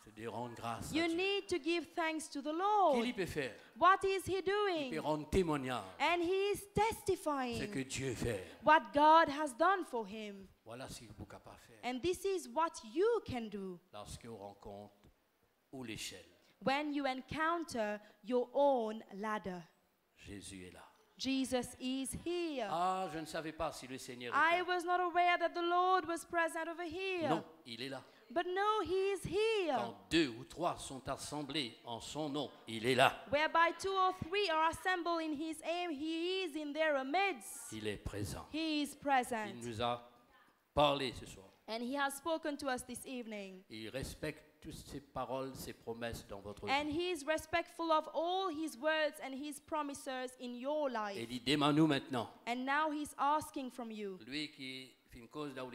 C'est de rendre grâce à You Dieu. need to give thanks to the Qui Lord. il peut faire? What is he Il peut doing? rendre témoignage. And he is Ce que testifying Dieu fait. what God has done for him. Voilà ce que vous capable faire. And this is what you can do Lorsque vous rencontrez ou l'échelle, when you encounter your own ladder. Jésus est là. Jesus is here. Ah, je ne savais pas si le Seigneur I était là. was not aware that the Lord was present over here. Non, il est là. But no, he is here. Quand deux ou trois sont assemblés en son nom, il est là. Whereby two or three are assembled in his name, he is in their midst. Il est présent. He is Il present. nous a parlé ce soir. And he has spoken to us this evening. Il respecte toutes ces paroles, ces promesses dans votre And vie. he is respectful of all his words and his promises in your Et life. il dit, demande-nous maintenant. And now he's asking from you. Lui qui fait une cause dans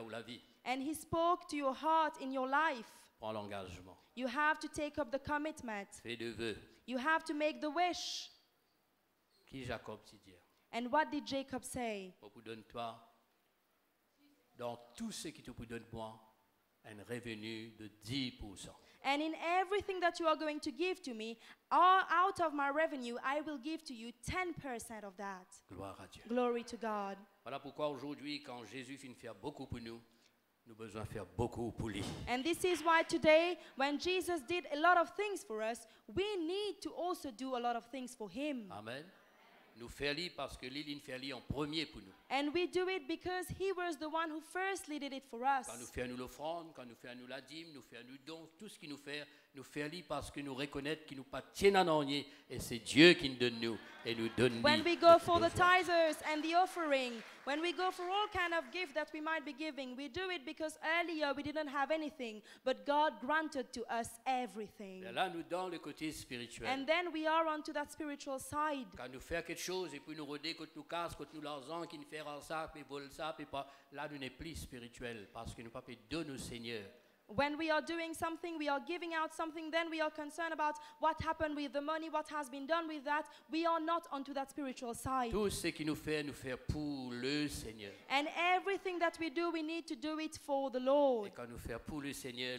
la vie, And he spoke to your heart in your life. prend l'engagement, You have to take up the commitment. fait de vœux. You have to make the wish. Qui Jacob s'y dit? And what did Jacob say? Moi, vous donne-toi, dans tout ce qui te vous donne moi, un revenu de 10%. And in everything that you are going to give to me, out of my revenue, I will give to you 10% of that. Gloire à Dieu. Glory to God. Voilà pourquoi aujourd'hui, quand Jésus finit de faire beaucoup pour nous, nous avons besoin de faire beaucoup pour lui. And this is why today, when Jesus did a lot of things for us, we need to also do a lot of things for him. Amen. Nous faire lui parce que lui, il fait lui en premier pour nous. And we do it because he was the one who firstly did it for us. Quand nous faisons l'offrande, quand nous faisons la dîme, nous faisons le don, tout ce qu'il nous fait lui parce que nous reconnaissons qu'il nous pas tient en rien et c'est Dieu qui nous donne nous et nous donne When lui we go ce for qu'il the besoin. tithers and the offering, when we go for all kind of gift that we might be giving, we do it because earlier we didn't have anything, but God granted to us everything. Et là, nous dans le côté spirituel. And then we are onto that spiritual side. Quand nous faisons quelque chose et puis nous redé, quand nous casse, quand nous l'argent qui nous fait ça, puis vol ça, puis pas, là nous n'est plus spirituel parce que nous pas fait donner au Seigneur. When we are doing something, we are giving out something, then we are concerned about what happened with the money, what has been done with that. We are not onto that spiritual side. Tout ce qui nous fait pour le Seigneur. And everything that we do, we need to do it for the Et Lord. quand nous faisons pour le Seigneur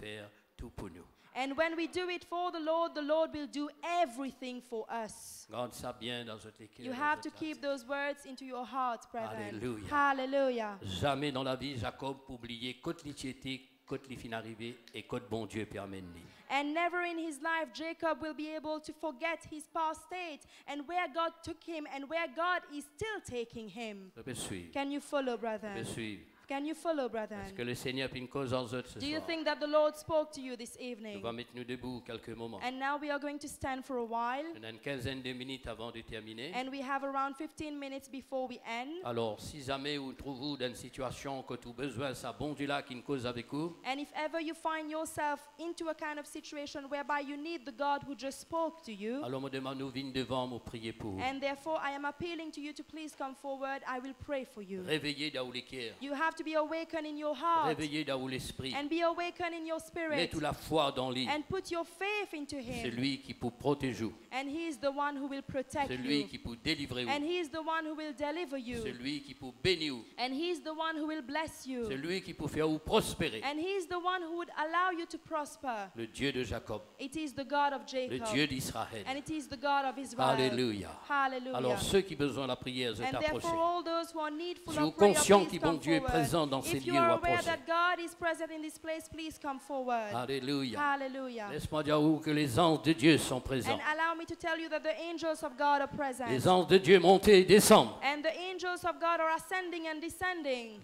fait tout pour nous. And when we do it for the Lord will do everything for us. Garde ça bien dans votre cœur. You have to keep those words into your heart, brethren. Hallelujah. Hallelujah. Jamais dans la vie, Jacob oublier côté l'étiété, côté les fin arrivé et côté bon Dieu permet. And never in his life Jacob will be able to forget his past state and where God took him and where God is still taking him. Je peux suivre. Can you follow, Je peux brethren? suivre. Can you follow, Est-ce brethren? que le Seigneur a une cause en autres ce Do you soir? think that the Lord spoke to you this Nous evening? va mettre nous debout quelques moments. And now we are going to stand for a while. On a une quinzaine de minutes avant de terminer. And we have around 15 minutes before we end. Alors, si jamais vous trouvez dans une situation que tu as besoin de ça, bon Dieu là qui nous cause avec vous, And if ever you find yourself into a kind of situation whereby you need the God who just spoke to you, alors me demande nous venir devant me prier pour vous. and therefore I am appealing to you to please come forward, I will pray for you. Réveillez dans le cœur, You have to be awakened in your heart réveillez dans l'esprit, and be awakened in your mets spirit toute la foi dans lui. and put your faith into C'est Him. lui qui peut protéger, And He is the one who will protect c'est lui you. qui peut délivrer, And He is the one who will deliver c'est you. lui qui peut bénir, And He is the one who will bless c'est you. lui qui peut faire vous prospérer. And He is the one who would allow you to prosper. Le Dieu de Jacob, It is the God of le Jacob. Dieu d'Israël. And it is the God of Israel. Alléluia. Hallelujah. Alors ceux qui ont besoin de la prière, vous And therefore, approchez. all those who are needful Si vous of prayer, conscient please que bon come Dieu est forward. présent dans ces If you lieux, are vous aware approchez. that God is present in this place, please come forward. Alléluia. Hallelujah. Laisse-moi dire à vous que les anges de Dieu sont présents. And allow me to tell you that the angels of God are present. Les anges de Dieu montent et descendent. And the angels of God are ascending and descending.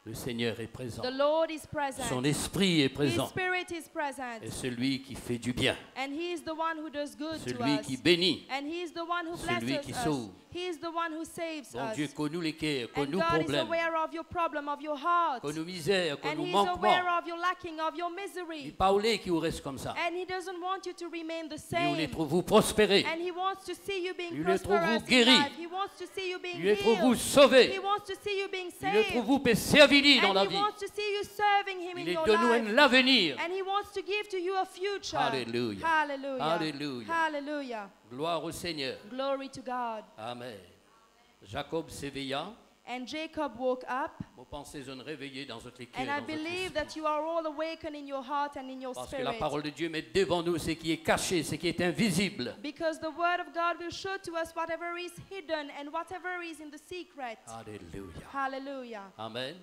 Le Seigneur est présent. The Lord is present. Son esprit est His présent. Spirit is present. Et celui qui fait du bien. And He is the one who does good to Celui us. qui bénit. And He is the one who Celui blesses qui us. sauve. He is the one who saves Bon us. Dieu connaît les cœurs, And connaît nos God is problèmes, aware of your problem, of your heart. connaît nos misères, connaît And nos He is aware manquements. of your lacking, of your Il misery. n'est pas voulu qu'il vous reste comme ça. And He doesn't want you to remain the Il voulait same. trop vous prospérer. And He wants to see you being Il voulait trop prosperous vous in guérir. life. He wants to see you being Il voulait trop vous healed. sauver. He wants to see you being Il voulait trop saved. vous servir dans la And He vie. wants to see you serving Him Il in est your de nous life. un avenir. And He wants to give to you a future. Hallelujah. Hallelujah. Hallelujah. Hallelujah. Gloire au Seigneur. Glory to God. Amen. Jacob s'éveilla. And Jacob woke up. Vos pensées sont réveillées dans votre cœur. And I dans votre believe esprit. that you are all awakened in your heart and in your Parce que la spirit. parole de Dieu met devant nous ce qui est caché, ce qui est invisible. Because the word of God will show to us whatever is hidden and whatever is in the secret. Alléluia. Hallelujah. Amen.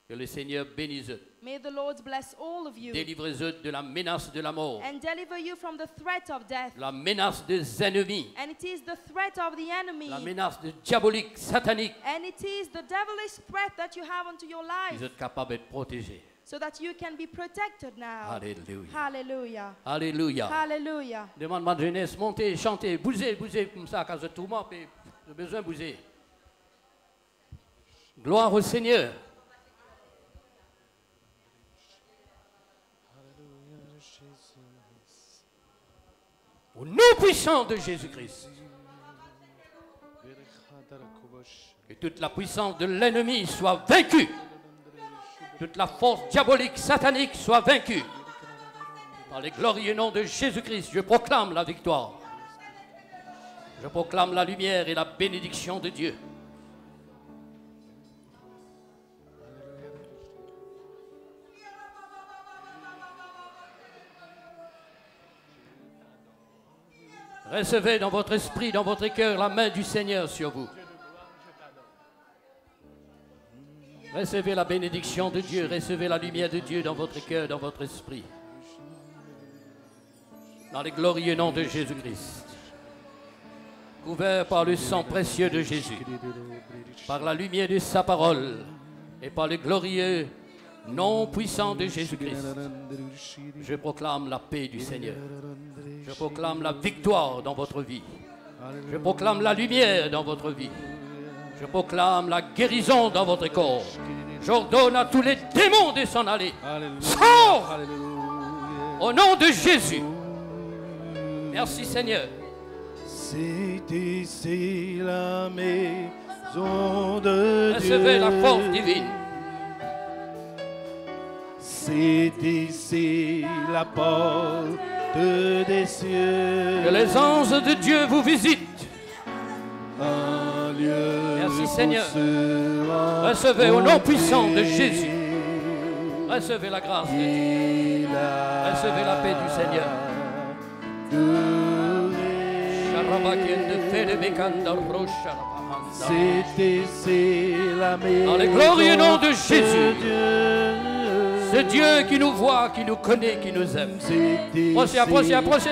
Que le Seigneur bénisse eux. May the Lord bless all of you Délivrez-eux de la menace de la mort, and deliver you from the threat of death. la menace des ennemis, And it is the threat of the enemy. la menace diabolique, satanique. And it is the devilish threat that you have onto your life Vous êtes capables d'être protégés. so that you can be protected now. Alléluia. Hallelujah. Alléluia. Hallelujah. Demande ma jeunesse, montez, chantez, bougez, bougez comme ça, quand je tourmente, j'ai besoin de bouger. Gloire au Seigneur. Au nom puissant de Jésus-Christ. Que toute la puissance de l'ennemi soit vaincue. Toute la force diabolique, satanique soit vaincue. Par les glorieux noms de Jésus-Christ, je proclame la victoire. Je proclame la lumière et la bénédiction de Dieu. Recevez dans votre esprit, dans votre cœur, la main du Seigneur sur vous. Recevez la bénédiction de Dieu, recevez la lumière de Dieu dans votre cœur, dans votre esprit. Dans les glorieux noms de Jésus-Christ. Couvert par le sang précieux de Jésus, par la lumière de sa parole et par le glorieux nom puissant de Jésus-Christ. Je proclame la paix du Seigneur. Je proclame la victoire dans votre vie. Je proclame la lumière dans votre vie. Je proclame la guérison dans votre corps. J'ordonne à tous les démons de s'en aller. Sors! Au nom de Jésus. Merci Seigneur. C'est ici la maison de Dieu. Recevez la force divine. C'est ici la porte des cieux. Que les anges de Dieu vous visitent. Un lieu. Merci Seigneur. Recevez au nom puissant de Jésus. Recevez la grâce de Dieu. Recevez la paix du Seigneur. C'est ici la maison. Dans le glorieux nom de Jésus. Ce Dieu qui nous voit, qui nous connaît, qui nous aime. Approchez, approchez, approchez.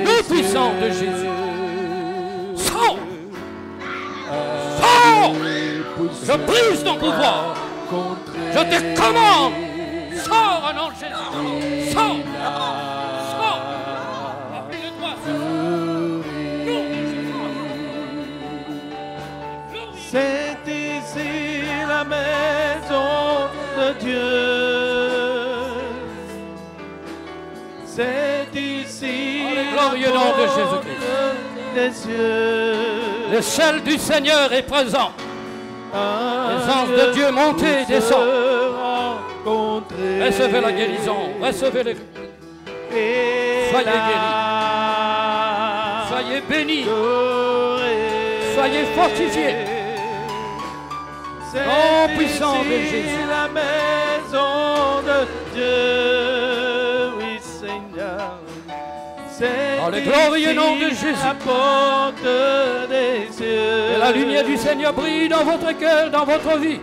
Nom puissant de Jésus. Sors! Sors! Je brise ton pouvoir. Je te commande. Sors au nom de Jésus. Sors! Sors! Appelez-le-toi. C'est ici la maison de Dieu. C'est ici Dans le glorieux nom de Jésus-Christ. Des cieux. Le ciel du Seigneur est présent. Les anges de Dieu montent et descendent. Recevez la guérison. Recevez le... Soyez guéris. Soyez bénis. Soyez fortifiés. Nom puissant de Jésus. La maison de Dieu. Oui, Seigneur. Dans le glorieux nom de Jésus. La porte des cieux. Et la lumière du Seigneur brille dans votre cœur, dans votre vie.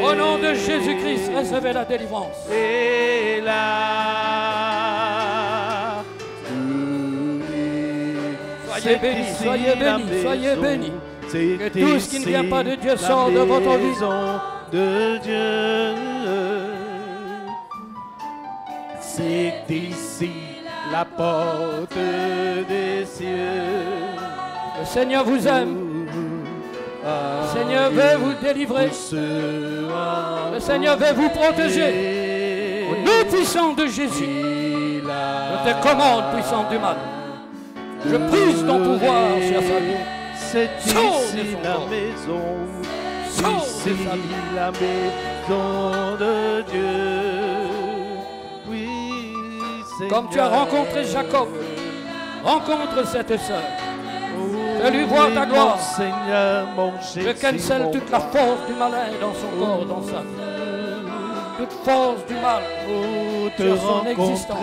Au nom de Jésus-Christ, recevez la délivrance. Et là, soyez bénis, soyez bénis, soyez bénis. Que tout ce qui ne vient pas de Dieu sorte de votre vie. De Dieu. C'est ici la porte des cieux. Le Seigneur vous aime. Le Seigneur veut vous délivrer. Le Seigneur veut vous protéger. Au nom puissant de Jésus, je te commande, puissant du mal. Je brise ton pouvoir sur sa vie. C'est ici la maison. Ici la maison de Dieu. Oui, Seigneur. Comme tu as rencontré Jacob, rencontre cette sœur. Fais-lui voir ta gloire. Seigneur, mon Jésus, je cancelle toute la force du malin dans son corps, dans sa vie. Toute force du mal sur son existence.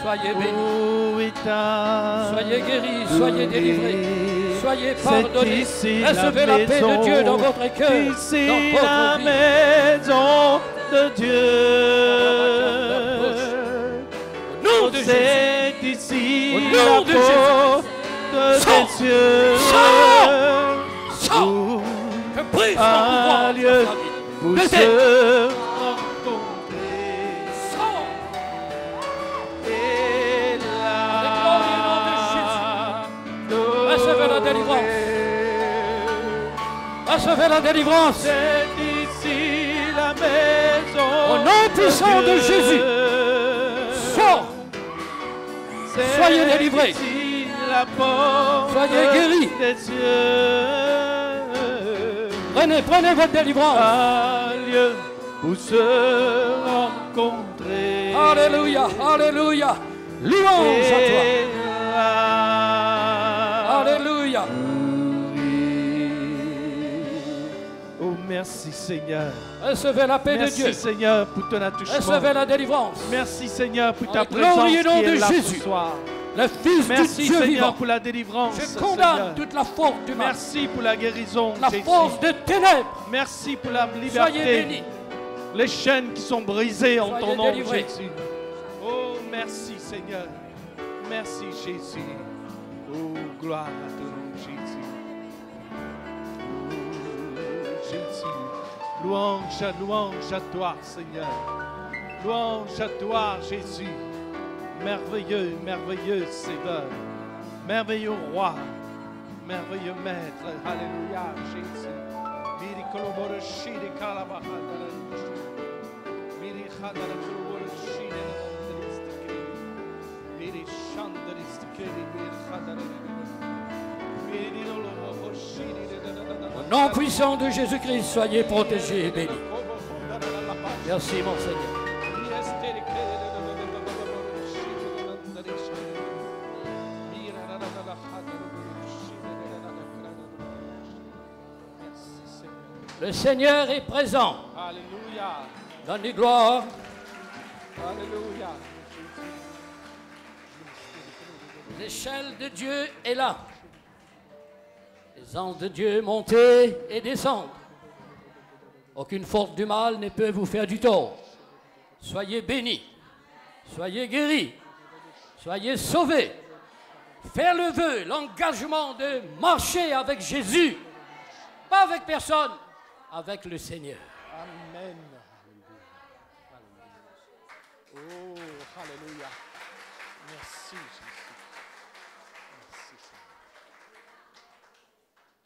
Soyez bénis. Soyez guéris, soyez délivrés. Soyez pardonnés. Recevez la paix de Dieu dans votre cœur, dans votre vie. Maison de Dieu. Au nom de Jésus. C'est ici au nom de Jésus. Des cieux. Sors. Je brise ton pouvoir sur sa vie. Pour se rencontrer. Sors. Et là, Dans le glorieux nom de Recevez la délivrance. C'est ici la maison. Au nom puissant de Jésus. Sors. Soyez délivrés. Ici la porte. Soyez guéris. Des cieux. Prenez votre délivrance. Un lieu où se rencontrer. Alléluia, alléluia. Louange à toi. Alléluia. Oh, merci Seigneur. Recevez la paix de Dieu. Merci Seigneur pour ton attouchement. Recevez la délivrance. Merci Seigneur pour ta Dans le présence glorieux nom qui est de là Jésus. ce soir. Le Fils Merci du Dieu Seigneur vivant. pour la délivrance. Je Seigneur. condamne toute la force du mal. Merci pour la guérison. La Jésus. force de ténèbres. Merci pour la Soyez liberté. bénis. Les chaînes qui sont brisées en Soyez ton nom, délivrés. Jésus. Oh, merci Seigneur. Merci Jésus. Oh, gloire à ton nom, Jésus. Oh, Jésus. Louange à toi, Seigneur. Louange à toi, Jésus. Merveilleux, merveilleux Sauveur. Merveilleux Roi. Merveilleux Maître. Alléluia, Jésus. Au nom puissant de Jésus-Christ, soyez protégés et bénis. Merci mon Seigneur. Le Seigneur est présent. Alléluia. Donne-lui gloire. Alléluia. L'échelle de Dieu est là. Les anges de Dieu monter et descendre. Aucune force du mal ne peut vous faire du tort. Soyez bénis. Soyez guéris. Soyez sauvés. Faire le vœu, l'engagement de marcher avec Jésus. Pas avec personne, avec le Seigneur. Amen. Oh, alléluia. Merci, Jésus. Merci, Seigneur.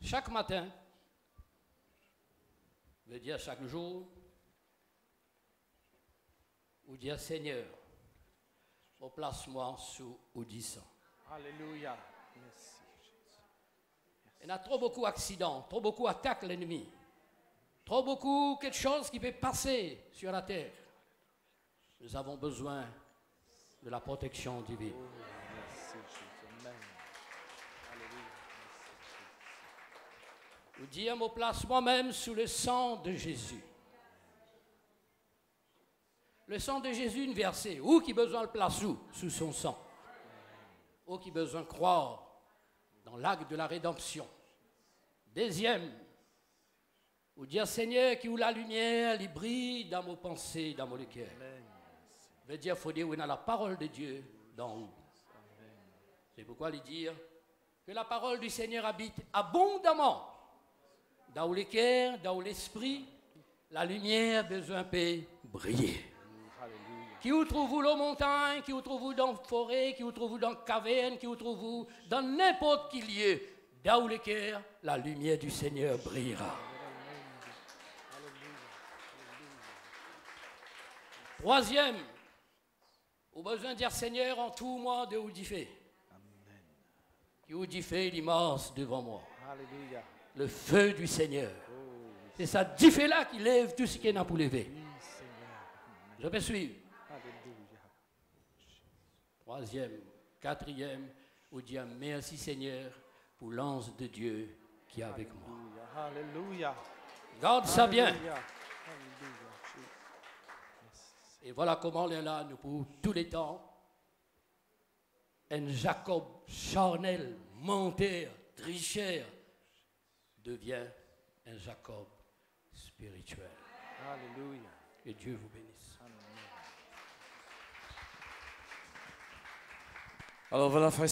Chaque matin, veut dire chaque jour, ou dire Seigneur, replace-moi sous Audisson. Alléluia. Merci, Jésus. Il y a trop beaucoup d'accidents, trop beaucoup d'attaques l'ennemi, trop beaucoup quelque chose qui peut passer sur la terre. Nous avons besoin de la protection divine. Oh, merci, Jésus. Amen. Alléluia. Vous dire, me place moi-même sous le sang de Jésus. Le sang de Jésus, une versée. Où qui besoin le place où? Sous son sang. Où qui besoin croire dans l'acte de la rédemption. Deuxième, vous dire, Seigneur, qui ou la lumière, il brille dans nos pensées, dans mon cœur. Veut dire, il faut dire, oui, dans la parole de Dieu, dans où. C'est pourquoi il dire que la parole du Seigneur habite abondamment dans le cœur, dans l'esprit. La lumière besoin de briller. Qui vous trouve-vous dans la montagne, qui vous trouve-vous dans la forêt, qui vous trouve-vous dans la caverne, qui vous trouve-vous dans n'importe quel lieu, dans le cœur, la lumière du Seigneur brillera. Troisième, au besoin de dire Seigneur, en tout moi de vous differ. Qui vous differ l'immense devant moi. Alléluia. Le feu du Seigneur. C'est ça diffé là qui lève tout ce qui est là pour lever. Je peux suivre. Troisième, quatrième, vous dire merci Seigneur pour l'ange de Dieu qui est avec moi. Alléluia. Garde ça bien. Alléluia. Et voilà comment on est là, nous, pour tous les temps. Un Jacob charnel, menteur, tricheur, devient un Jacob spirituel. Alléluia. Que Dieu vous bénisse. Alors voilà, frère.